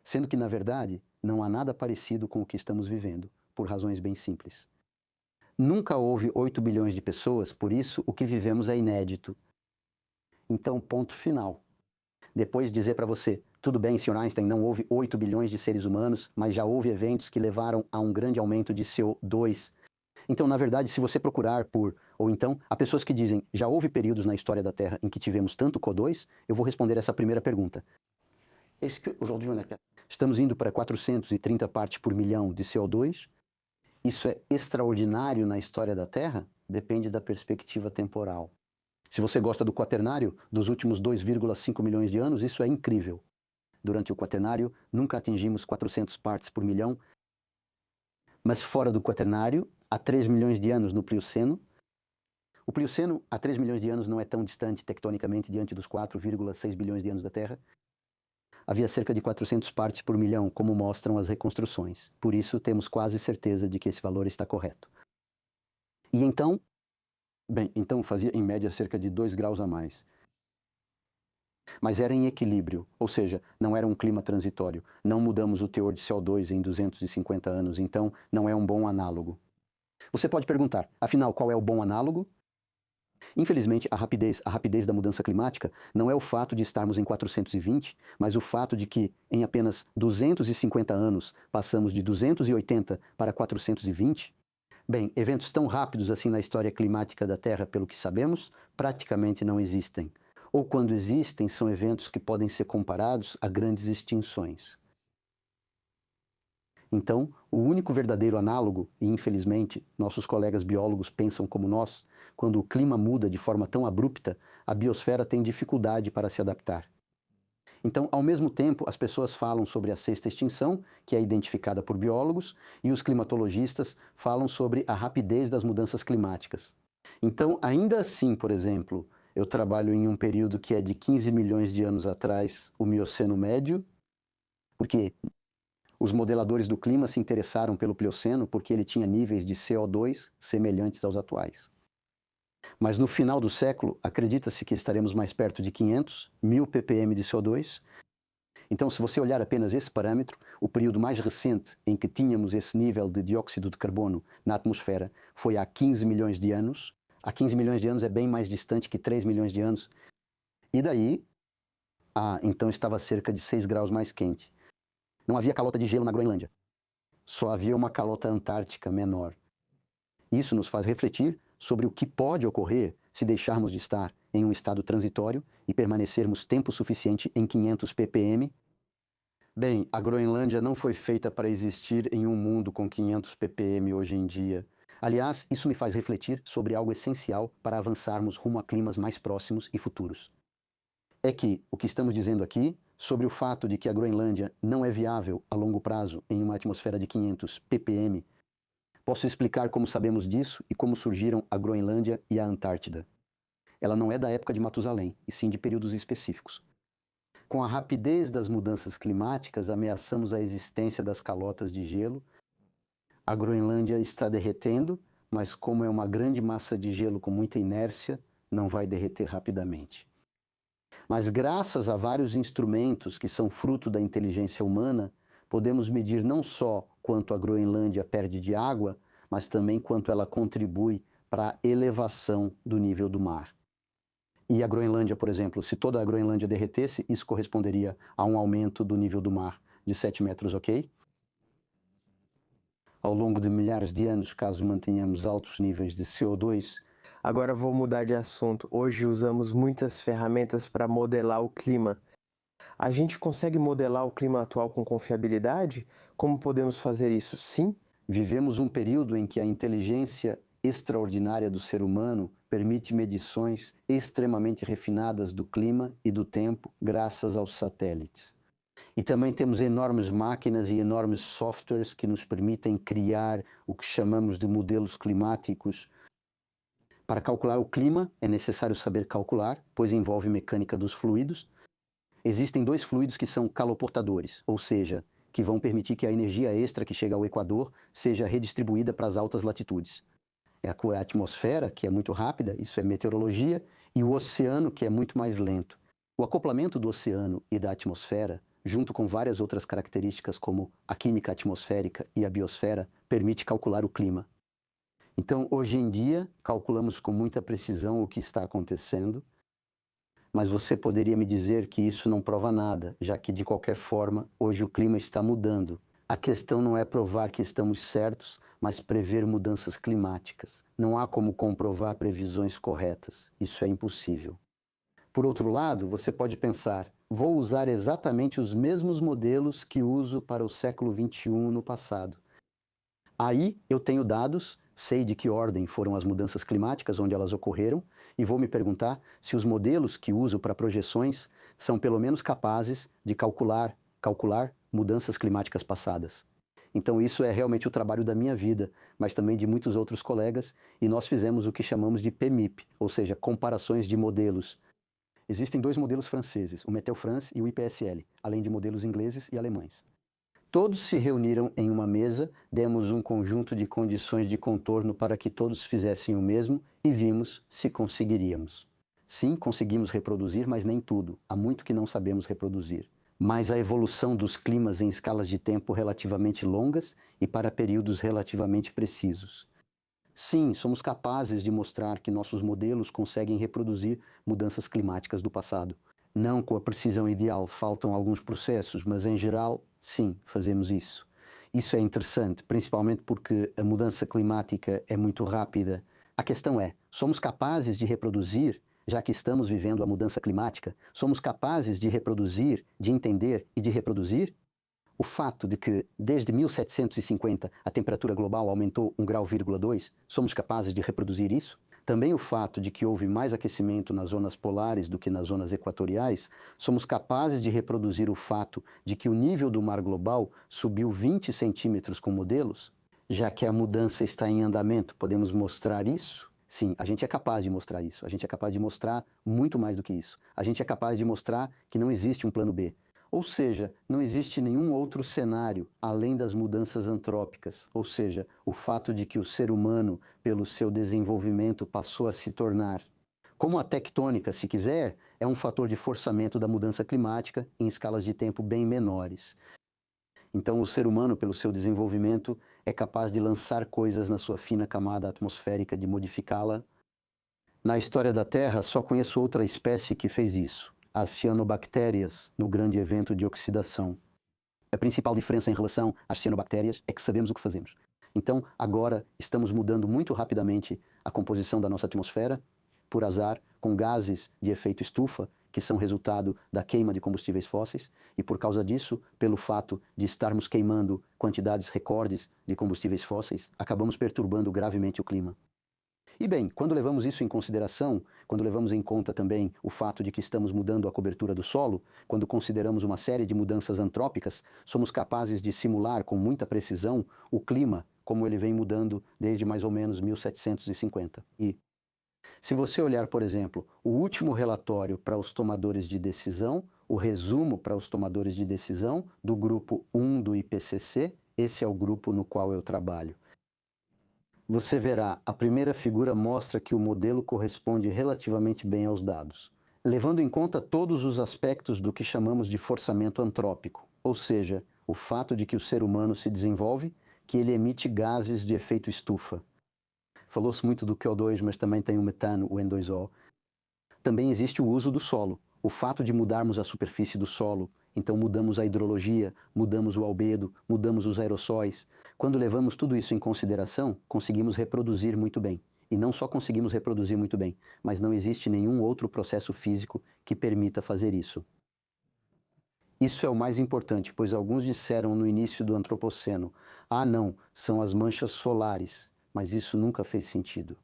sendo que, na verdade, não há nada parecido com o que estamos vivendo, por razões bem simples. Nunca houve 8 bilhões de pessoas, por isso o que vivemos é inédito. Então, ponto final. Depois dizer para você, tudo bem, Sr. Einstein, não houve 8 bilhões de seres humanos, mas já houve eventos que levaram a um grande aumento de CO2. Então, na verdade, se você procurar por... Ou então, há pessoas que dizem, já houve períodos na história da Terra em que tivemos tanto CO2? Eu vou responder essa primeira pergunta. Estamos indo para 430 partes por milhão de CO2? Isso é extraordinário na história da Terra? Depende da perspectiva temporal. Se você gosta do quaternário, dos últimos 2,5 milhões de anos, isso é incrível. Durante o quaternário, nunca atingimos 400 partes por milhão. Mas fora do quaternário, há 3 milhões de anos no Plioceno. O Plioceno, há 3 milhões de anos, não é tão distante tectonicamente diante dos 4,6 bilhões de anos da Terra. Havia cerca de 400 partes por milhão, como mostram as reconstruções. Por isso, temos quase certeza de que esse valor está correto. E então... Bem, então fazia em média cerca de 2 graus a mais. Mas era em equilíbrio, ou seja, não era um clima transitório. Não mudamos o teor de CO2 em 250 anos, então não é um bom análogo. Você pode perguntar, afinal, qual é o bom análogo? Infelizmente, a rapidez da mudança climática não é o fato de estarmos em 420, mas o fato de que, em apenas 250 anos, passamos de 280 para 420. Bem, eventos tão rápidos assim na história climática da Terra, pelo que sabemos, praticamente não existem. Ou quando existem, são eventos que podem ser comparados a grandes extinções. Então, o único verdadeiro análogo, e infelizmente nossos colegas biólogos pensam como nós, quando o clima muda de forma tão abrupta, a biosfera tem dificuldade para se adaptar. Então, ao mesmo tempo, as pessoas falam sobre a sexta extinção, que é identificada por biólogos, e os climatologistas falam sobre a rapidez das mudanças climáticas. Então, ainda assim, por exemplo, eu trabalho em um período que é de 15 milhões de anos atrás, o Mioceno Médio, porque os modeladores do clima se interessaram pelo Plioceno porque ele tinha níveis de CO2 semelhantes aos atuais. Mas no final do século, acredita-se que estaremos mais perto de 500.000 ppm de CO2. Então, se você olhar apenas esse parâmetro, o período mais recente em que tínhamos esse nível de dióxido de carbono na atmosfera foi há 15 milhões de anos. Há 15 milhões de anos é bem mais distante que 3 milhões de anos. E daí, então estava cerca de 6 graus mais quente. Não havia calota de gelo na Groenlândia. Só havia uma calota antártica menor. Isso nos faz refletir sobre o que pode ocorrer se deixarmos de estar em um estado transitório e permanecermos tempo suficiente em 500 ppm. Bem, a Groenlândia não foi feita para existir em um mundo com 500 ppm hoje em dia. Aliás, isso me faz refletir sobre algo essencial para avançarmos rumo a climas mais próximos e futuros. É que o que estamos dizendo aqui sobre o fato de que a Groenlândia não é viável a longo prazo em uma atmosfera de 500 ppm, posso explicar como sabemos disso e como surgiram a Groenlândia e a Antártida. Ela não é da época de Matusalém, e sim de períodos específicos. Com a rapidez das mudanças climáticas, ameaçamos a existência das calotas de gelo. A Groenlândia está derretendo, mas como é uma grande massa de gelo com muita inércia, não vai derreter rapidamente. Mas graças a vários instrumentos que são fruto da inteligência humana, podemos medir não só quanto a Groenlândia perde de água, mas também quanto ela contribui para a elevação do nível do mar. E a Groenlândia, por exemplo, se toda a Groenlândia derretesse, isso corresponderia a um aumento do nível do mar de 7 metros, ok? Ao longo de milhares de anos, caso mantenhamos altos níveis de CO2, Agora vou mudar de assunto. Hoje usamos muitas ferramentas para modelar o clima. A gente consegue modelar o clima atual com confiabilidade? Como podemos fazer isso? Sim? vivemos um período em que a inteligência extraordinária do ser humano permite medições extremamente refinadas do clima e do tempo graças aos satélites. E também temos enormes máquinas e enormes softwares que nos permitem criar o que chamamos de modelos climáticos. Para calcular o clima é necessário saber calcular, pois envolve mecânica dos fluidos. Existem dois fluidos que são caloportadores, ou seja, que vão permitir que a energia extra que chega ao Equador seja redistribuída para as altas latitudes. É a atmosfera, que é muito rápida, isso é meteorologia, e o oceano, que é muito mais lento. O acoplamento do oceano e da atmosfera, junto com várias outras características como a química atmosférica e a biosfera, permite calcular o clima. Então, hoje em dia, calculamos com muita precisão o que está acontecendo, mas você poderia me dizer que isso não prova nada, já que, de qualquer forma, hoje o clima está mudando. A questão não é provar que estamos certos, mas prever mudanças climáticas. Não há como comprovar previsões corretas. Isso é impossível. Por outro lado, você pode pensar, vou usar exatamente os mesmos modelos que uso para o século XXI no passado. Aí eu tenho dados, sei de que ordem foram as mudanças climáticas, onde elas ocorreram, e vou me perguntar se os modelos que uso para projeções são pelo menos capazes de calcular mudanças climáticas passadas. Então isso é realmente o trabalho da minha vida, mas também de muitos outros colegas, e nós fizemos o que chamamos de PMIP, ou seja, comparações de modelos. Existem dois modelos franceses, o Meteo-France e o IPSL, além de modelos ingleses e alemães. Todos se reuniram em uma mesa, demos um conjunto de condições de contorno para que todos fizessem o mesmo e vimos se conseguiríamos. Sim, conseguimos reproduzir, mas nem tudo. Há muito que não sabemos reproduzir. Mas a evolução dos climas em escalas de tempo relativamente longas e para períodos relativamente precisos. Sim, somos capazes de mostrar que nossos modelos conseguem reproduzir mudanças climáticas do passado. Não com a precisão ideal, faltam alguns processos, mas em geral, sim, fazemos isso. Isso é interessante, principalmente porque a mudança climática é muito rápida. A questão é, somos capazes de reproduzir, já que estamos vivendo a mudança climática? Somos capazes de reproduzir, de entender e de reproduzir? O fato de que, desde 1750, a temperatura global aumentou 1,2 grau, somos capazes de reproduzir isso? Também o fato de que houve mais aquecimento nas zonas polares do que nas zonas equatoriais, somos capazes de reproduzir o fato de que o nível do mar global subiu 20 centímetros com modelos? Já que a mudança está em andamento, podemos mostrar isso? Sim, a gente é capaz de mostrar isso. A gente é capaz de mostrar muito mais do que isso. A gente é capaz de mostrar que não existe um plano B. Ou seja, não existe nenhum outro cenário além das mudanças antrópicas, ou seja, o fato de que o ser humano, pelo seu desenvolvimento, passou a se tornar. Como a tectônica, se quiser, é um fator de forçamento da mudança climática em escalas de tempo bem menores. Então, o ser humano, pelo seu desenvolvimento, é capaz de lançar coisas na sua fina camada atmosférica, de modificá-la. Na história da Terra, só conheço outra espécie que fez isso. As cianobactérias, no grande evento de oxidação. A principal diferença em relação às cianobactérias é que sabemos o que fazemos. Então, agora, estamos mudando muito rapidamente a composição da nossa atmosfera, por azar, com gases de efeito estufa, que são resultado da queima de combustíveis fósseis, e por causa disso, pelo fato de estarmos queimando quantidades recordes de combustíveis fósseis, acabamos perturbando gravemente o clima. E bem, quando levamos isso em consideração, quando levamos em conta também o fato de que estamos mudando a cobertura do solo, quando consideramos uma série de mudanças antrópicas, somos capazes de simular com muita precisão o clima como ele vem mudando desde mais ou menos 1750. E se você olhar, por exemplo, o último relatório para os tomadores de decisão, o resumo para os tomadores de decisão do grupo 1 do IPCC, esse é o grupo no qual eu trabalho. Você verá, a primeira figura mostra que o modelo corresponde relativamente bem aos dados, levando em conta todos os aspectos do que chamamos de forçamento antrópico, ou seja, o fato de que o ser humano se desenvolve, que ele emite gases de efeito estufa. Falou-se muito do CO2, mas também tem o metano, o N2O. Também existe o uso do solo, o fato de mudarmos a superfície do solo, então mudamos a hidrologia, mudamos o albedo, mudamos os aerossóis. Quando levamos tudo isso em consideração, conseguimos reproduzir muito bem. E não só conseguimos reproduzir muito bem, mas não existe nenhum outro processo físico que permita fazer isso. Isso é o mais importante, pois alguns disseram no início do Antropoceno: ah não, são as manchas solares, mas isso nunca fez sentido.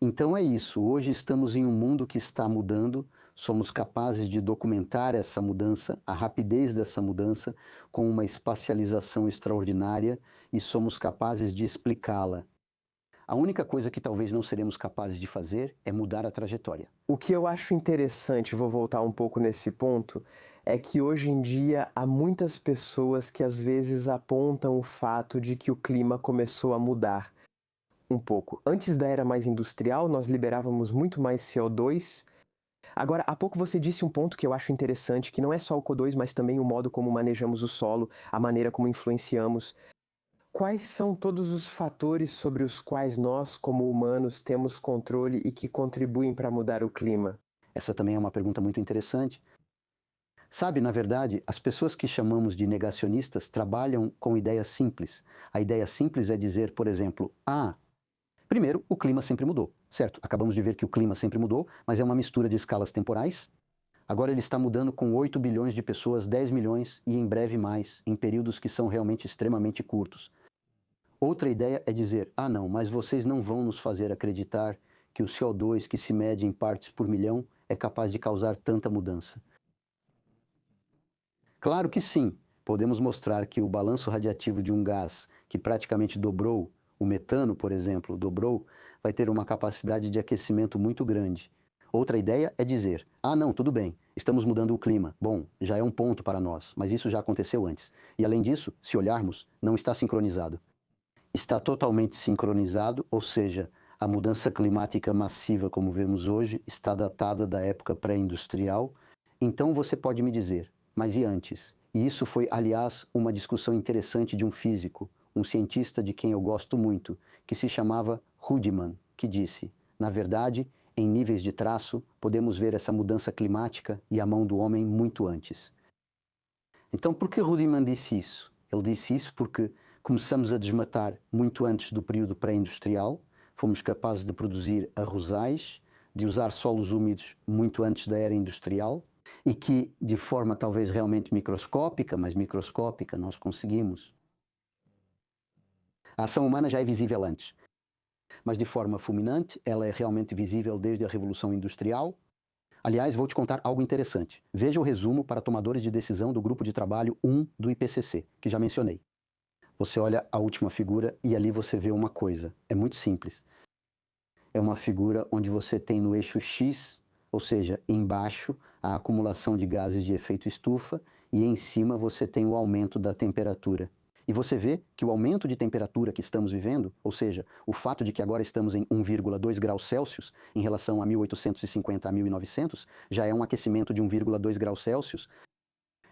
Então é isso, hoje estamos em um mundo que está mudando, somos capazes de documentar essa mudança, a rapidez dessa mudança, com uma espacialização extraordinária e somos capazes de explicá-la. A única coisa que talvez não seremos capazes de fazer é mudar a trajetória. O que eu acho interessante, vou voltar um pouco nesse ponto, é que hoje em dia há muitas pessoas que às vezes apontam o fato de que o clima começou a mudar um pouco. Antes da era mais industrial, nós liberávamos muito mais CO2. Agora, há pouco você disse um ponto que eu acho interessante, que não é só o CO2, mas também o modo como manejamos o solo, a maneira como influenciamos. Quais são todos os fatores sobre os quais nós, como humanos, temos controle e que contribuem para mudar o clima? Essa também é uma pergunta muito interessante. Sabe, na verdade, as pessoas que chamamos de negacionistas trabalham com ideias simples. A ideia simples é dizer, por exemplo, primeiro, o clima sempre mudou, certo? Acabamos de ver que o clima sempre mudou, mas é uma mistura de escalas temporais. Agora ele está mudando com 8 bilhões de pessoas, 10 milhões e em breve mais, em períodos que são realmente extremamente curtos. Outra ideia é dizer, não, mas vocês não vão nos fazer acreditar que o CO2 que se mede em partes por milhão é capaz de causar tanta mudança. Claro que sim, podemos mostrar que o balanço radiativo de um gás que praticamente dobrou, o metano, por exemplo, dobrou, vai ter uma capacidade de aquecimento muito grande. Outra ideia é dizer, não, tudo bem, estamos mudando o clima. Bom, já é um ponto para nós, mas isso já aconteceu antes. E além disso, se olharmos, não está sincronizado. Está totalmente sincronizado, ou seja, A mudança climática massiva, como vemos hoje, está datada da época pré-industrial. Então você pode me dizer, mas e antes? E isso foi, aliás, uma discussão interessante de um físico, um cientista de quem eu gosto muito, que se chamava Ruddiman, que disse, na verdade, em níveis de traço, podemos ver essa mudança climática e a mão do homem muito antes. Então, por que Ruddiman disse isso? Ele disse isso porque começamos a desmatar muito antes do período pré-industrial, fomos capazes de produzir arrozais, de usar solos úmidos muito antes da era industrial e que, de forma talvez realmente microscópica, mas microscópica, nós conseguimos. A ação humana já é visível antes, mas de forma fulminante ela é realmente visível desde a Revolução Industrial. Aliás, vou te contar algo interessante. Veja o resumo para tomadores de decisão do grupo de trabalho 1 do IPCC, que já mencionei. Você olha a última figura e ali você vê uma coisa. É muito simples. É uma figura onde você tem no eixo X, ou seja, embaixo, a acumulação de gases de efeito estufa e em cima você tem o aumento da temperatura. E você vê que o aumento de temperatura que estamos vivendo, ou seja, o fato de que agora estamos em 1,2 graus Celsius em relação a 1850 a 1900, já é um aquecimento de 1,2 graus Celsius.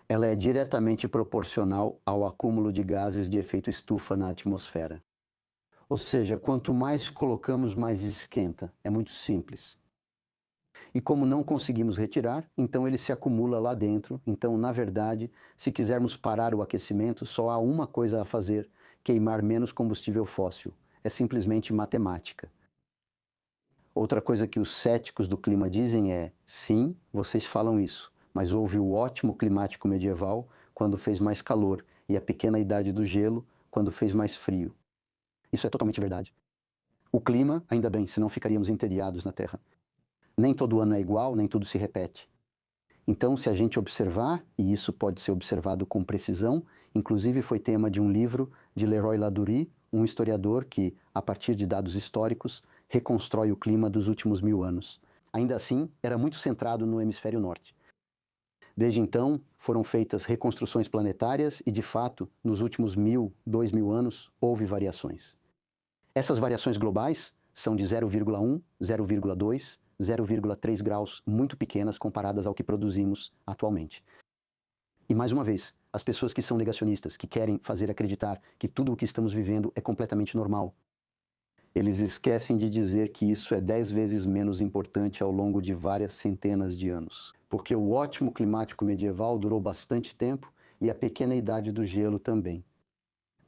Ela é diretamente proporcional ao acúmulo de gases de efeito estufa na atmosfera. Ou seja, quanto mais colocamos, mais esquenta. É muito simples. E como não conseguimos retirar, então ele se acumula lá dentro. Então, na verdade, se quisermos parar o aquecimento, só há uma coisa a fazer: queimar menos combustível fóssil. É simplesmente matemática. Outra coisa que os céticos do clima dizem é: sim, vocês falam isso, mas houve o ótimo climático medieval quando fez mais calor e a pequena idade do gelo quando fez mais frio. Isso é totalmente verdade. O clima, ainda bem, senão ficaríamos entediados na Terra. Nem todo ano é igual, nem tudo se repete. Então, se a gente observar, e isso pode ser observado com precisão, inclusive foi tema de um livro de Leroy Ladurie, um historiador que, a partir de dados históricos, reconstrói o clima dos últimos 1000 anos. Ainda assim, era muito centrado no hemisfério norte. Desde então, foram feitas reconstruções planetárias e, de fato, nos últimos 1000, 2000 anos, houve variações. Essas variações globais são de 0,1, 0,2, 0,3 graus, muito pequenas comparadas ao que produzimos atualmente. E mais uma vez, as pessoas que são negacionistas, que querem fazer acreditar que tudo o que estamos vivendo é completamente normal, eles esquecem de dizer que isso é 10 vezes menos importante ao longo de várias centenas de anos. Porque o ótimo climático medieval durou bastante tempo e a pequena idade do gelo também.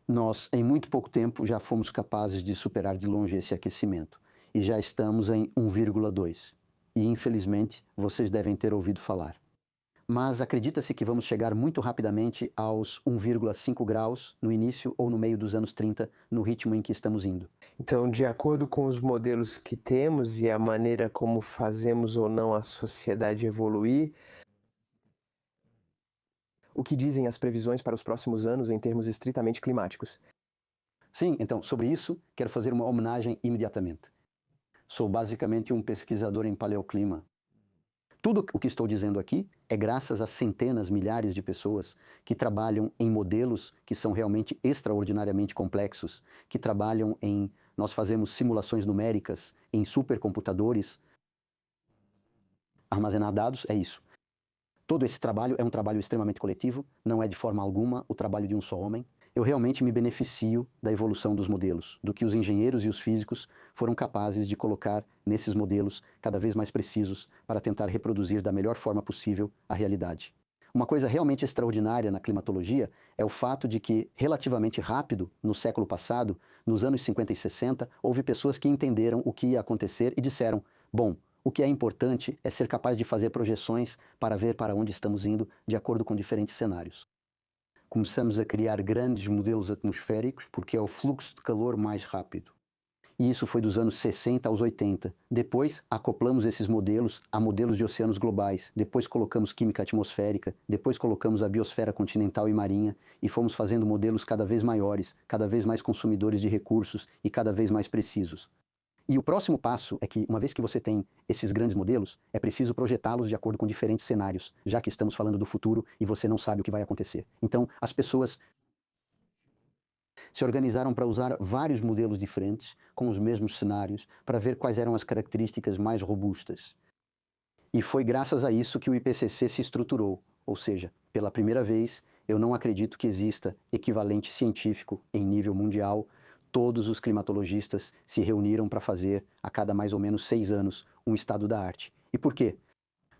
Nós, em muito pouco tempo, já fomos capazes de superar de longe esse aquecimento. E já estamos em 1,2. E, infelizmente, vocês devem ter ouvido falar. Mas acredita-se que vamos chegar muito rapidamente aos 1,5 graus no início ou no meio dos anos 30, no ritmo em que estamos indo. Então, de acordo com os modelos que temos e a maneira como fazemos ou não a sociedade evoluir, o que dizem as previsões para os próximos anos em termos estritamente climáticos? Sim, então, sobre isso, quero fazer uma homenagem imediatamente. Sou basicamente um pesquisador em paleoclima. Tudo o que estou dizendo aqui é graças a centenas, milhares de pessoas que trabalham em modelos que são realmente extraordinariamente complexos, que trabalham em... Nós fazemos simulações numéricas em supercomputadores. Armazenar dados é isso. Todo esse trabalho é um trabalho extremamente coletivo, não é de forma alguma o trabalho de um só homem. Eu realmente me beneficio da evolução dos modelos, do que os engenheiros e os físicos foram capazes de colocar nesses modelos cada vez mais precisos para tentar reproduzir da melhor forma possível a realidade. Uma coisa realmente extraordinária na climatologia é o fato de que, relativamente rápido, no século passado, nos anos 50 e 60, houve pessoas que entenderam o que ia acontecer e disseram: bom, o que é importante é ser capaz de fazer projeções para ver para onde estamos indo de acordo com diferentes cenários. Começamos a criar grandes modelos atmosféricos porque é o fluxo de calor mais rápido. E isso foi dos anos 60 aos 80. Depois, acoplamos esses modelos a modelos de oceanos globais. Depois colocamos química atmosférica. Depois colocamos a biosfera continental e marinha. E fomos fazendo modelos cada vez maiores, cada vez mais consumidores de recursos e cada vez mais precisos. E o próximo passo é que, uma vez que você tem esses grandes modelos, é preciso projetá-los de acordo com diferentes cenários, já que estamos falando do futuro e você não sabe o que vai acontecer. Então, as pessoas Se organizaram para usar vários modelos diferentes, com os mesmos cenários, para ver quais eram as características mais robustas. E foi graças a isso que o IPCC se estruturou, ou seja, pela primeira vez, eu não acredito que exista equivalente científico em nível mundial. Todos os climatologistas se reuniram para fazer, a cada mais ou menos 6 anos, um estado da arte. E por quê?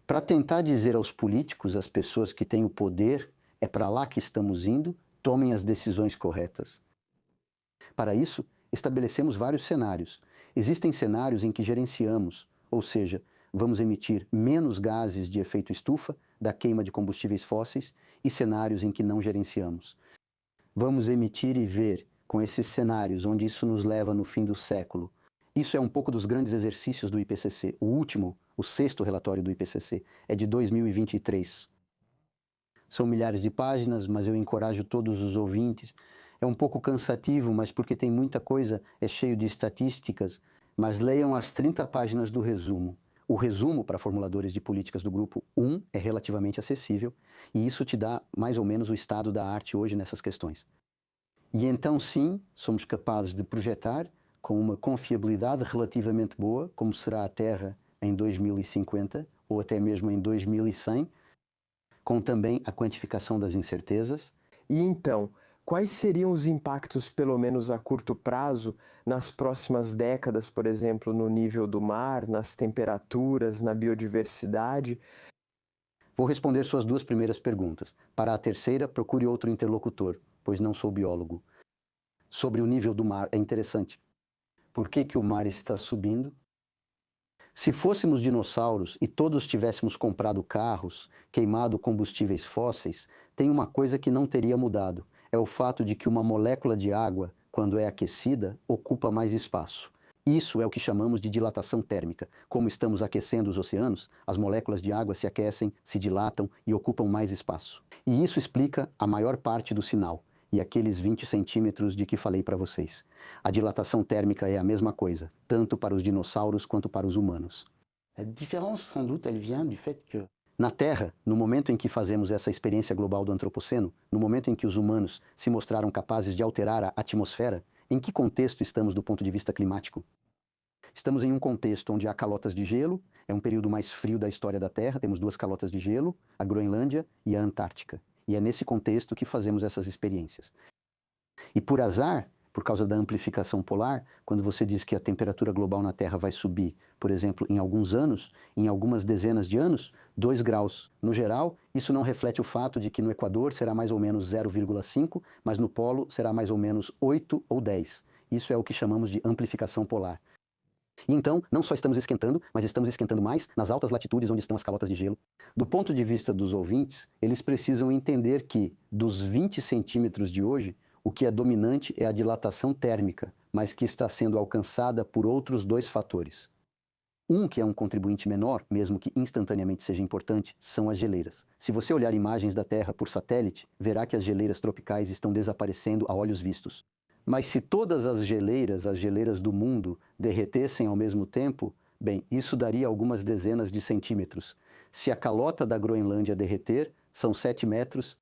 Para tentar dizer aos políticos, às pessoas que têm o poder, é para lá que estamos indo, tomem as decisões corretas. Para isso, estabelecemos vários cenários. Existem cenários em que gerenciamos, ou seja, vamos emitir menos gases de efeito estufa da queima de combustíveis fósseis, e cenários em que não gerenciamos. Vamos emitir e ver, com esses cenários, onde isso nos leva no fim do século. Isso é um pouco dos grandes exercícios do IPCC. O último, o 6º relatório do IPCC, é de 2023. São milhares de páginas, mas eu encorajo todos os ouvintes. É um pouco cansativo, mas porque tem muita coisa, é cheio de estatísticas, mas leiam as 30 páginas do resumo. O resumo para formuladores de políticas do grupo 1 é relativamente acessível, e isso te dá mais ou menos o estado da arte hoje nessas questões. E então sim, somos capazes de projetar com uma confiabilidade relativamente boa, como será a Terra em 2050 ou até mesmo em 2100, com também a quantificação das incertezas. E então, quais seriam os impactos, pelo menos a curto prazo, nas próximas décadas, por exemplo, no nível do mar, nas temperaturas, na biodiversidade? Vou responder suas 2 primeiras perguntas. Para a terceira, procure outro interlocutor, pois não sou biólogo. Sobre o nível do mar, é interessante. Por que o mar está subindo? Se fôssemos dinossauros e todos tivéssemos comprado carros, queimado combustíveis fósseis, tem uma coisa que não teria mudado. É o fato de que uma molécula de água, quando é aquecida, ocupa mais espaço. Isso é o que chamamos de dilatação térmica. Como estamos aquecendo os oceanos, as moléculas de água se aquecem, se dilatam e ocupam mais espaço. E isso explica a maior parte do sinal, e aqueles 20 centímetros de que falei para vocês. A dilatação térmica é a mesma coisa, tanto para os dinossauros quanto para os humanos. A diferença, sans doute, elle vient du fait que na Terra, no momento em que fazemos essa experiência global do antropoceno, no momento em que os humanos se mostraram capazes de alterar a atmosfera, em que contexto estamos do ponto de vista climático? Estamos em um contexto onde há calotas de gelo, é um período mais frio da história da Terra, temos 2 calotas de gelo, a Groenlândia e a Antártica. E é nesse contexto que fazemos essas experiências. E por azar, por causa da amplificação polar, quando você diz que a temperatura global na Terra vai subir, por exemplo, em alguns anos, em algumas dezenas de anos, 2 graus. No geral, isso não reflete o fato de que no Equador será mais ou menos 0,5, mas no Polo será mais ou menos 8 ou 10. Isso é o que chamamos de amplificação polar. E então, não só estamos esquentando, mas estamos esquentando mais nas altas latitudes onde estão as calotas de gelo. Do ponto de vista dos ouvintes, eles precisam entender que, dos 20 centímetros de hoje, o que é dominante é a dilatação térmica, mas que está sendo alcançada por outros 2 fatores. Um que é um contribuinte menor, mesmo que instantaneamente seja importante, são as geleiras. Se você olhar imagens da Terra por satélite, verá que as geleiras tropicais estão desaparecendo a olhos vistos. Mas se todas as geleiras do mundo, derretessem ao mesmo tempo, bem, isso daria algumas dezenas de centímetros. Se a calota da Groenlândia derreter, são 7 metros,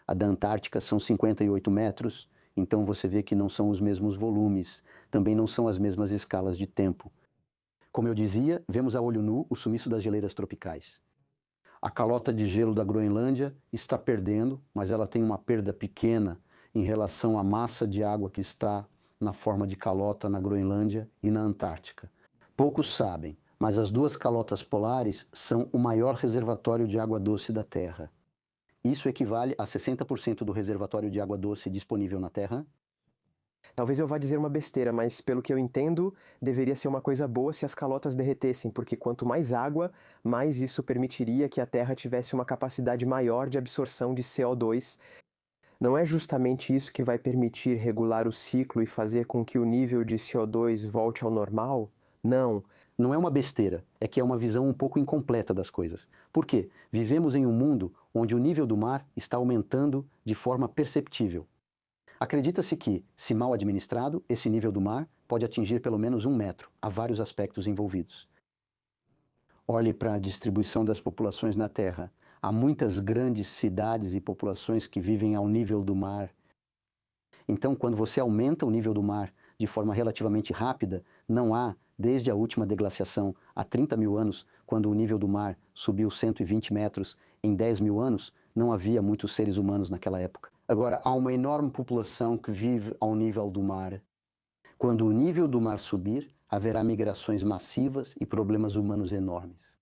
a da Antártica são 58 metros, então você vê que não são os mesmos volumes, também não são as mesmas escalas de tempo. Como eu dizia, vemos a olho nu o sumiço das geleiras tropicais. A calota de gelo da Groenlândia está perdendo, mas ela tem uma perda pequena em relação à massa de água que está na forma de calota na Groenlândia e na Antártica. Poucos sabem, mas as 2 calotas polares são o maior reservatório de água doce da Terra. Isso equivale a 60% do reservatório de água doce disponível na Terra. Talvez eu vá dizer uma besteira, mas pelo que eu entendo, deveria ser uma coisa boa se as calotas derretessem, porque quanto mais água, mais isso permitiria que a Terra tivesse uma capacidade maior de absorção de CO2. Não é justamente isso que vai permitir regular o ciclo e fazer com que o nível de CO2 volte ao normal? Não. Não é uma besteira, é que é uma visão um pouco incompleta das coisas. Por quê? Vivemos em um mundo onde o nível do mar está aumentando de forma perceptível. Acredita-se que, se mal administrado, esse nível do mar pode atingir pelo menos 1 metro. Há vários aspectos envolvidos. Olhe para a distribuição das populações na Terra. Há muitas grandes cidades e populações que vivem ao nível do mar. Então, quando você aumenta o nível do mar de forma relativamente rápida, não há, desde a última deglaciação, há 30 mil anos, quando o nível do mar subiu 120 metros em 10 mil anos, não havia muitos seres humanos naquela época. Agora, há uma enorme população que vive ao nível do mar. Quando o nível do mar subir, haverá migrações massivas e problemas humanos enormes.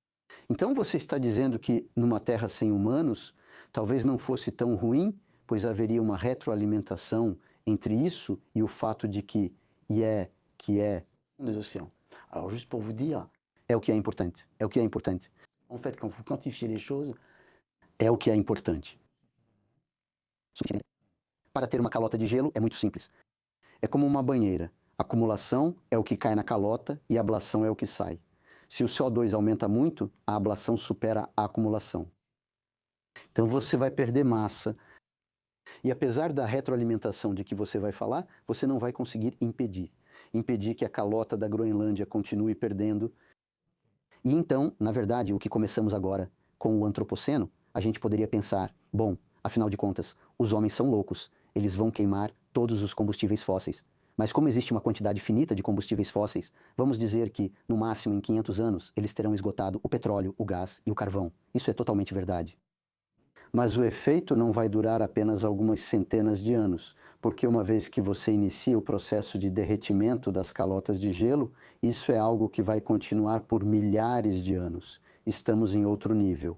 Então você está dizendo que numa terra sem humanos, talvez não fosse tão ruim, pois haveria uma retroalimentação entre isso e o fato de que des océans. Alors juste pour vous dire, é o que é importante, é o que é importante. En fait, quand vous quantifiez les choses, é o que é importante. Para ter uma calota de gelo é muito simples. É como uma banheira. Acumulação é o que cai na calota e ablação é o que sai. Se o CO2 aumenta muito, a ablação supera a acumulação. Então você vai perder massa. E apesar da retroalimentação de que você vai falar, você não vai conseguir impedir. Impedir que a calota da Groenlândia continue perdendo. E então, na verdade, o que começamos agora com o antropoceno, a gente poderia pensar, bom, afinal de contas, os homens são loucos, eles vão queimar todos os combustíveis fósseis. Mas como existe uma quantidade finita de combustíveis fósseis, vamos dizer que, no máximo em 500 anos, eles terão esgotado o petróleo, o gás e o carvão. Isso é totalmente verdade. Mas o efeito não vai durar apenas algumas centenas de anos, porque uma vez que você inicia o processo de derretimento das calotas de gelo, isso é algo que vai continuar por milhares de anos. Estamos em outro nível.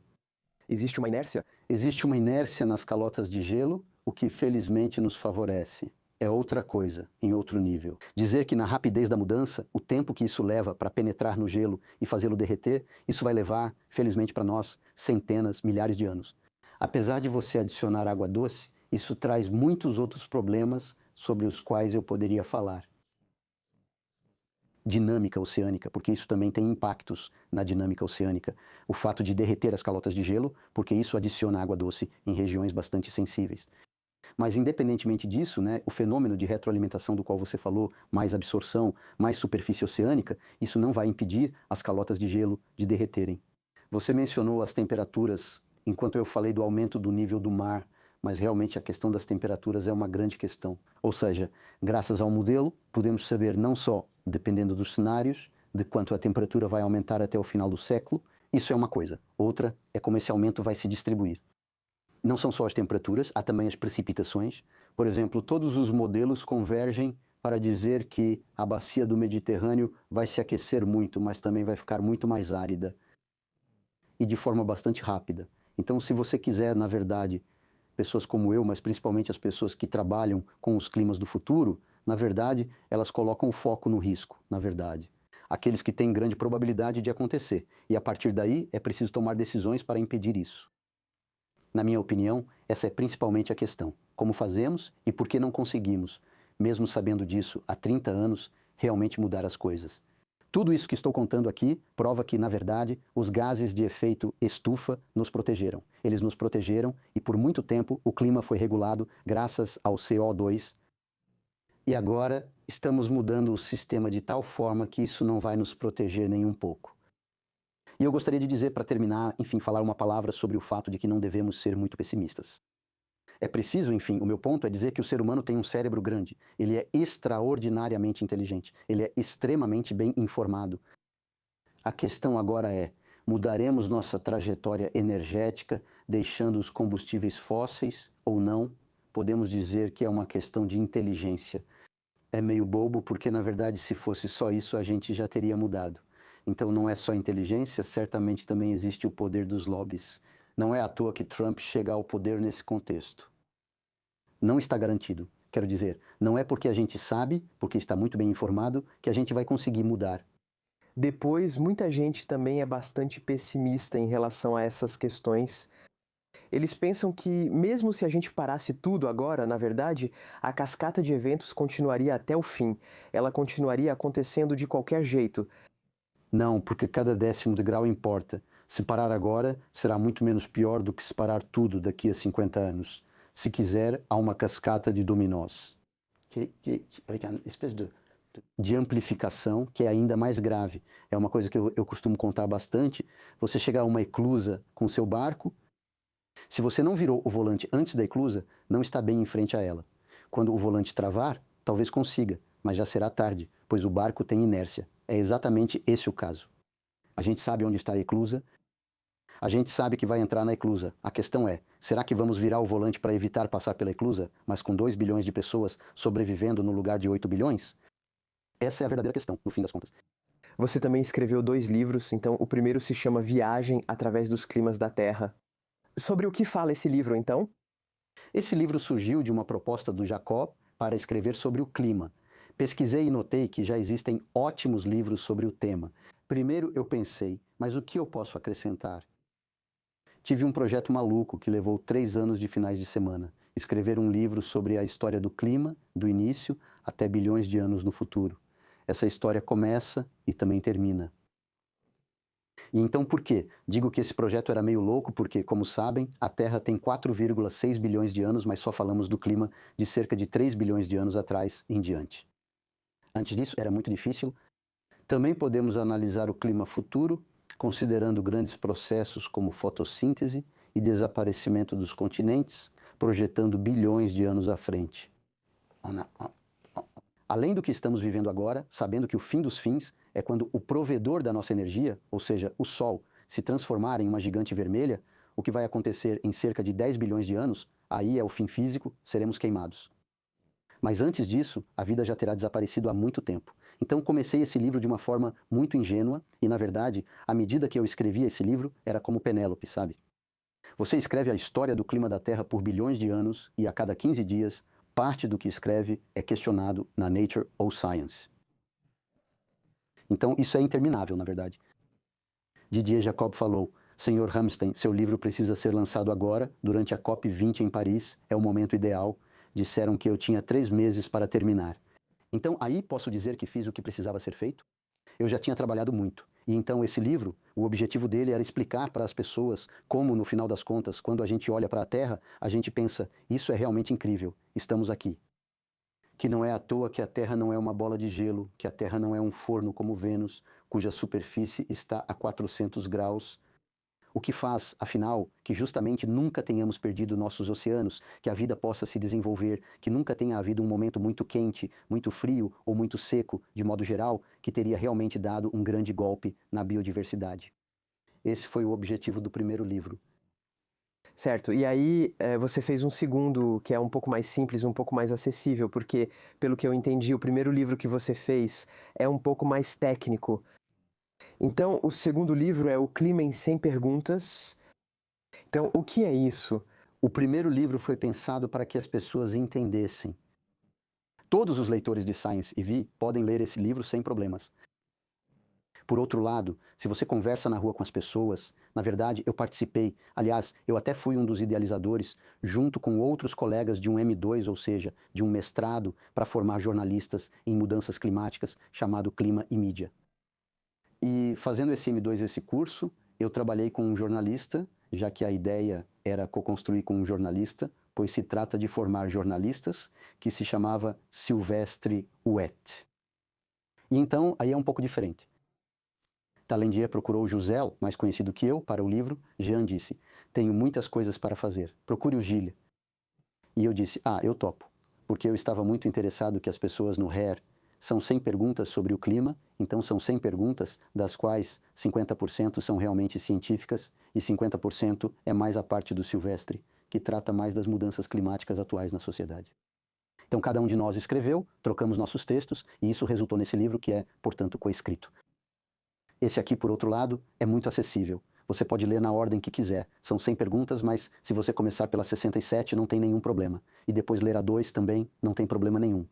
Existe uma inércia? Existe uma inércia nas calotas de gelo, o que felizmente nos favorece. É outra coisa, em outro nível. Dizer que na rapidez da mudança, o tempo que isso leva para penetrar no gelo e fazê-lo derreter, isso vai levar, felizmente para nós, centenas, milhares de anos. Apesar de você adicionar água doce, isso traz muitos outros problemas sobre os quais eu poderia falar. Dinâmica oceânica, porque isso também tem impactos na dinâmica oceânica. O fato de derreter as calotas de gelo, porque isso adiciona água doce em regiões bastante sensíveis. Mas independentemente disso, né, o fenômeno de retroalimentação do qual você falou, mais absorção, mais superfície oceânica, isso não vai impedir as calotas de gelo de derreterem. Você mencionou as temperaturas, enquanto eu falei do aumento do nível do mar, mas realmente a questão das temperaturas é uma grande questão. Ou seja, graças ao modelo, podemos saber não só, dependendo dos cenários, de quanto a temperatura vai aumentar até o final do século, isso é uma coisa. Outra é como esse aumento vai se distribuir. Não são só as temperaturas, há também as precipitações. Por exemplo, todos os modelos convergem para dizer que a bacia do Mediterrâneo vai se aquecer muito, mas também vai ficar muito mais árida e de forma bastante rápida. Então, se você quiser, na verdade, pessoas como eu, mas principalmente as pessoas que trabalham com os climas do futuro, na verdade, elas colocam o foco no risco, na verdade. Aqueles que têm grande probabilidade de acontecer. E a partir daí, é preciso tomar decisões para impedir isso. Na minha opinião, essa é principalmente a questão. Como fazemos e por que não conseguimos, mesmo sabendo disso há 30 anos, realmente mudar as coisas. Tudo isso que estou contando aqui prova que, na verdade, os gases de efeito estufa nos protegeram. Eles nos protegeram e, por muito tempo, o clima foi regulado graças ao CO2. E agora estamos mudando o sistema de tal forma que isso não vai nos proteger nem um pouco. E eu gostaria de dizer, para terminar, enfim, falar uma palavra sobre o fato de que não devemos ser muito pessimistas. É preciso, enfim, o meu ponto é dizer que o ser humano tem um cérebro grande. Ele é extraordinariamente inteligente. Ele é extremamente bem informado. A questão agora é, mudaremos nossa trajetória energética deixando os combustíveis fósseis ou não? Podemos dizer que é uma questão de inteligência. É meio bobo porque, na verdade, se fosse só isso, a gente já teria mudado. Então não é só inteligência, certamente também existe o poder dos lobbies. Não é à toa que Trump chega ao poder nesse contexto. Não está garantido. Quero dizer, não é porque a gente sabe, porque está muito bem informado, que a gente vai conseguir mudar. Depois, muita gente também é bastante pessimista em relação a essas questões. Eles pensam que, mesmo se a gente parasse tudo agora, na verdade, a cascata de eventos continuaria até o fim. Ela continuaria acontecendo de qualquer jeito. Não, porque cada décimo de grau importa. Se parar agora, será muito menos pior do que se parar tudo daqui a 50 anos. Se quiser, há uma cascata de dominós. Avec uma espécie de amplificação que é ainda mais grave. É uma coisa que eu costumo contar bastante. Você chega a uma eclusa com seu barco. Se você não virou o volante antes da eclusa, não está bem em frente a ela. quando o volante travar, talvez consiga, mas já será tarde, pois o barco tem inércia. É exatamente esse o caso. A gente sabe onde está a eclusa. A gente sabe que vai entrar na eclusa. A questão é, será que vamos virar o volante para evitar passar pela eclusa, mas com 2 bilhões de pessoas sobrevivendo no lugar de 8 bilhões? Essa é a verdadeira questão, no fim das contas. Você também escreveu 2 livros, então o primeiro se chama Viagem através dos climas da Terra. Sobre o que fala esse livro, então? Esse livro surgiu de uma proposta do Jacob para escrever sobre o clima. Pesquisei e notei que já existem ótimos livros sobre o tema. Primeiro eu pensei, mas o que eu posso acrescentar? Tive um projeto maluco que levou 3 anos de finais de semana. Escrever um livro sobre a história do clima, do início até bilhões de anos no futuro. Essa história começa e também termina. E então por quê? Digo que esse projeto era meio louco porque, como sabem, a Terra tem 4,6 bilhões de anos, mas só falamos do clima de cerca de 3 bilhões de anos atrás em diante. Antes disso, era muito difícil. Também podemos analisar o clima futuro, considerando grandes processos como fotossíntese e desaparecimento dos continentes, projetando bilhões de anos à frente. Além do que estamos vivendo agora, sabendo que o fim dos fins é quando o provedor da nossa energia, ou seja, o Sol, se transformar em uma gigante vermelha, o que vai acontecer em cerca de 10 bilhões de anos, aí é o fim físico, seremos queimados. Mas antes disso, a vida já terá desaparecido há muito tempo. Então comecei esse livro de uma forma muito ingênua e, na verdade, à medida que eu escrevia esse livro, era como Penélope, sabe? Você escreve a história do clima da Terra por bilhões de anos e a cada 15 dias, parte do que escreve é questionado na Nature ou Science. Então isso é interminável, na verdade. Didier Jacob falou, Senhor Hammerstein, seu livro precisa ser lançado agora, durante a COP20 em Paris, é o momento ideal. Disseram que eu tinha 3 meses para terminar. Então aí posso dizer que fiz o que precisava ser feito? Eu já tinha trabalhado muito. E então esse livro, o objetivo dele era explicar para as pessoas como, no final das contas, quando a gente olha para a Terra, a gente pensa, isso é realmente incrível, estamos aqui. Que não é à toa que a Terra não é uma bola de gelo, que a Terra não é um forno como Vênus, cuja superfície está a 400 graus. O que faz, afinal, que justamente nunca tenhamos perdido nossos oceanos, que a vida possa se desenvolver, que nunca tenha havido um momento muito quente, muito frio ou muito seco, de modo geral, que teria realmente dado um grande golpe na biodiversidade. Esse foi o objetivo do primeiro livro. Certo, e aí você fez um segundo que é um pouco mais simples, um pouco mais acessível, porque, pelo que eu entendi, o primeiro livro que você fez é um pouco mais técnico. Então, o segundo livro é O Clima em 100 Perguntas. Então, o que é isso? O primeiro livro foi pensado para que as pessoas entendessem. Todos os leitores de Science e Vi podem ler esse livro sem problemas. Por outro lado, se você conversa na rua com as pessoas, na verdade eu participei, aliás, eu até fui um dos idealizadores, junto com outros colegas de um M2, ou seja, de um mestrado para formar jornalistas em mudanças climáticas, chamado Clima e Mídia. E fazendo esse M2, esse curso, eu trabalhei com um jornalista, já que a ideia era co-construir com um jornalista, pois se trata de formar jornalistas, que se chamava Silvestre Wet. E então, aí é um pouco diferente. Talendier procurou José, mais conhecido que eu, para o livro. Jean disse, tenho muitas coisas para fazer, procure o Gilles. E eu disse, eu topo, porque eu estava muito interessado que as pessoas no HER são 100 perguntas sobre o clima, então são 100 perguntas, das quais 50% são realmente científicas e 50% é mais a parte do Silvestre, que trata mais das mudanças climáticas atuais na sociedade. Então cada um de nós escreveu, trocamos nossos textos e isso resultou nesse livro que é, portanto, coescrito. Esse aqui, por outro lado, é muito acessível. Você pode ler na ordem que quiser. São 100 perguntas, mas se você começar pela 67 não tem nenhum problema. E depois ler a 2 também não tem problema nenhum.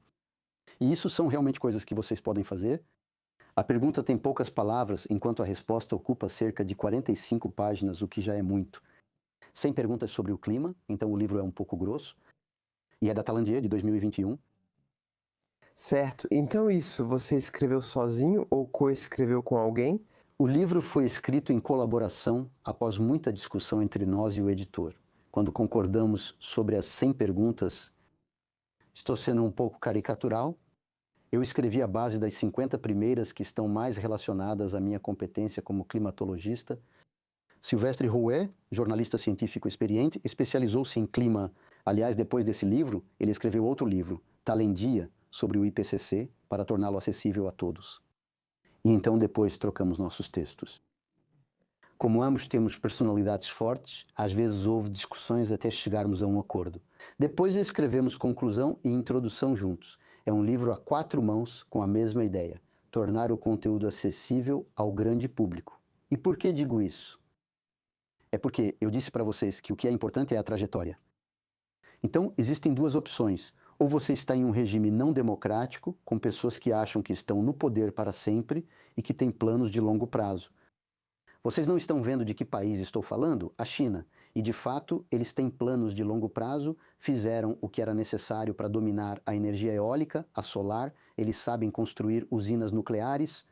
E isso são realmente coisas que vocês podem fazer. A pergunta tem poucas palavras, enquanto a resposta ocupa cerca de 45 páginas, o que já é muito. 100 perguntas sobre o clima, então o livro é um pouco grosso. E é da Talandier, de 2021. Certo, então isso você escreveu sozinho ou coescreveu com alguém? O livro foi escrito em colaboração após muita discussão entre nós e o editor. Quando concordamos sobre as 100 perguntas, estou sendo um pouco caricatural, eu escrevi a base das 50 primeiras que estão mais relacionadas à minha competência como climatologista. Silvestre Rouet, jornalista científico experiente, especializou-se em clima Aliás, depois desse livro, ele escreveu outro livro, Talendia, sobre o IPCC, para torná-lo acessível a todos. E então depois trocamos nossos textos. Como ambos temos personalidades fortes, às vezes houve discussões até chegarmos a um acordo. Depois escrevemos conclusão e introdução juntos. É um livro a 4 mãos com a mesma ideia: tornar o conteúdo acessível ao grande público. E por que digo isso? É porque eu disse para vocês que o que é importante é a trajetória. Então, existem 2 opções. Ou você está em um regime não democrático, com pessoas que acham que estão no poder para sempre e que têm planos de longo prazo. Vocês não estão vendo de que país estou falando? A China. E, de fato, eles têm planos de longo prazo, fizeram o que era necessário para dominar a energia eólica, a solar, eles sabem construir usinas nucleares.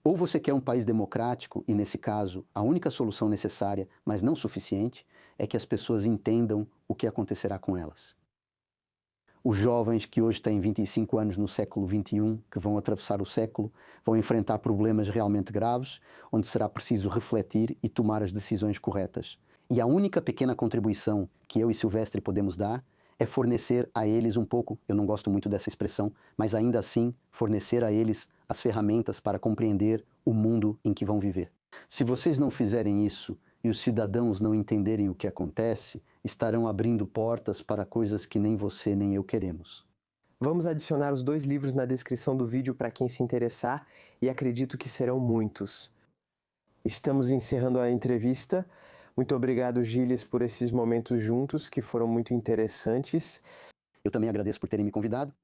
Ou você quer um país democrático, e nesse caso, a única solução necessária, mas não suficiente, é que as pessoas entendam o que acontecerá com elas. Os jovens que hoje têm 25 anos no século XXI, que vão atravessar o século, vão enfrentar problemas realmente graves, onde será preciso refletir e tomar as decisões corretas. E a única pequena contribuição que eu e Silvestre podemos dar é fornecer a eles um pouco, eu não gosto muito dessa expressão, mas ainda assim fornecer a eles as ferramentas para compreender o mundo em que vão viver. Se vocês não fizerem isso e os cidadãos não entenderem o que acontece, estarão abrindo portas para coisas que nem você nem eu queremos. Vamos adicionar os 2 livros na descrição do vídeo para quem se interessar, e acredito que serão muitos. Estamos encerrando a entrevista. Muito obrigado, Gilles, por esses momentos juntos, que foram muito interessantes. Eu também agradeço por terem me convidado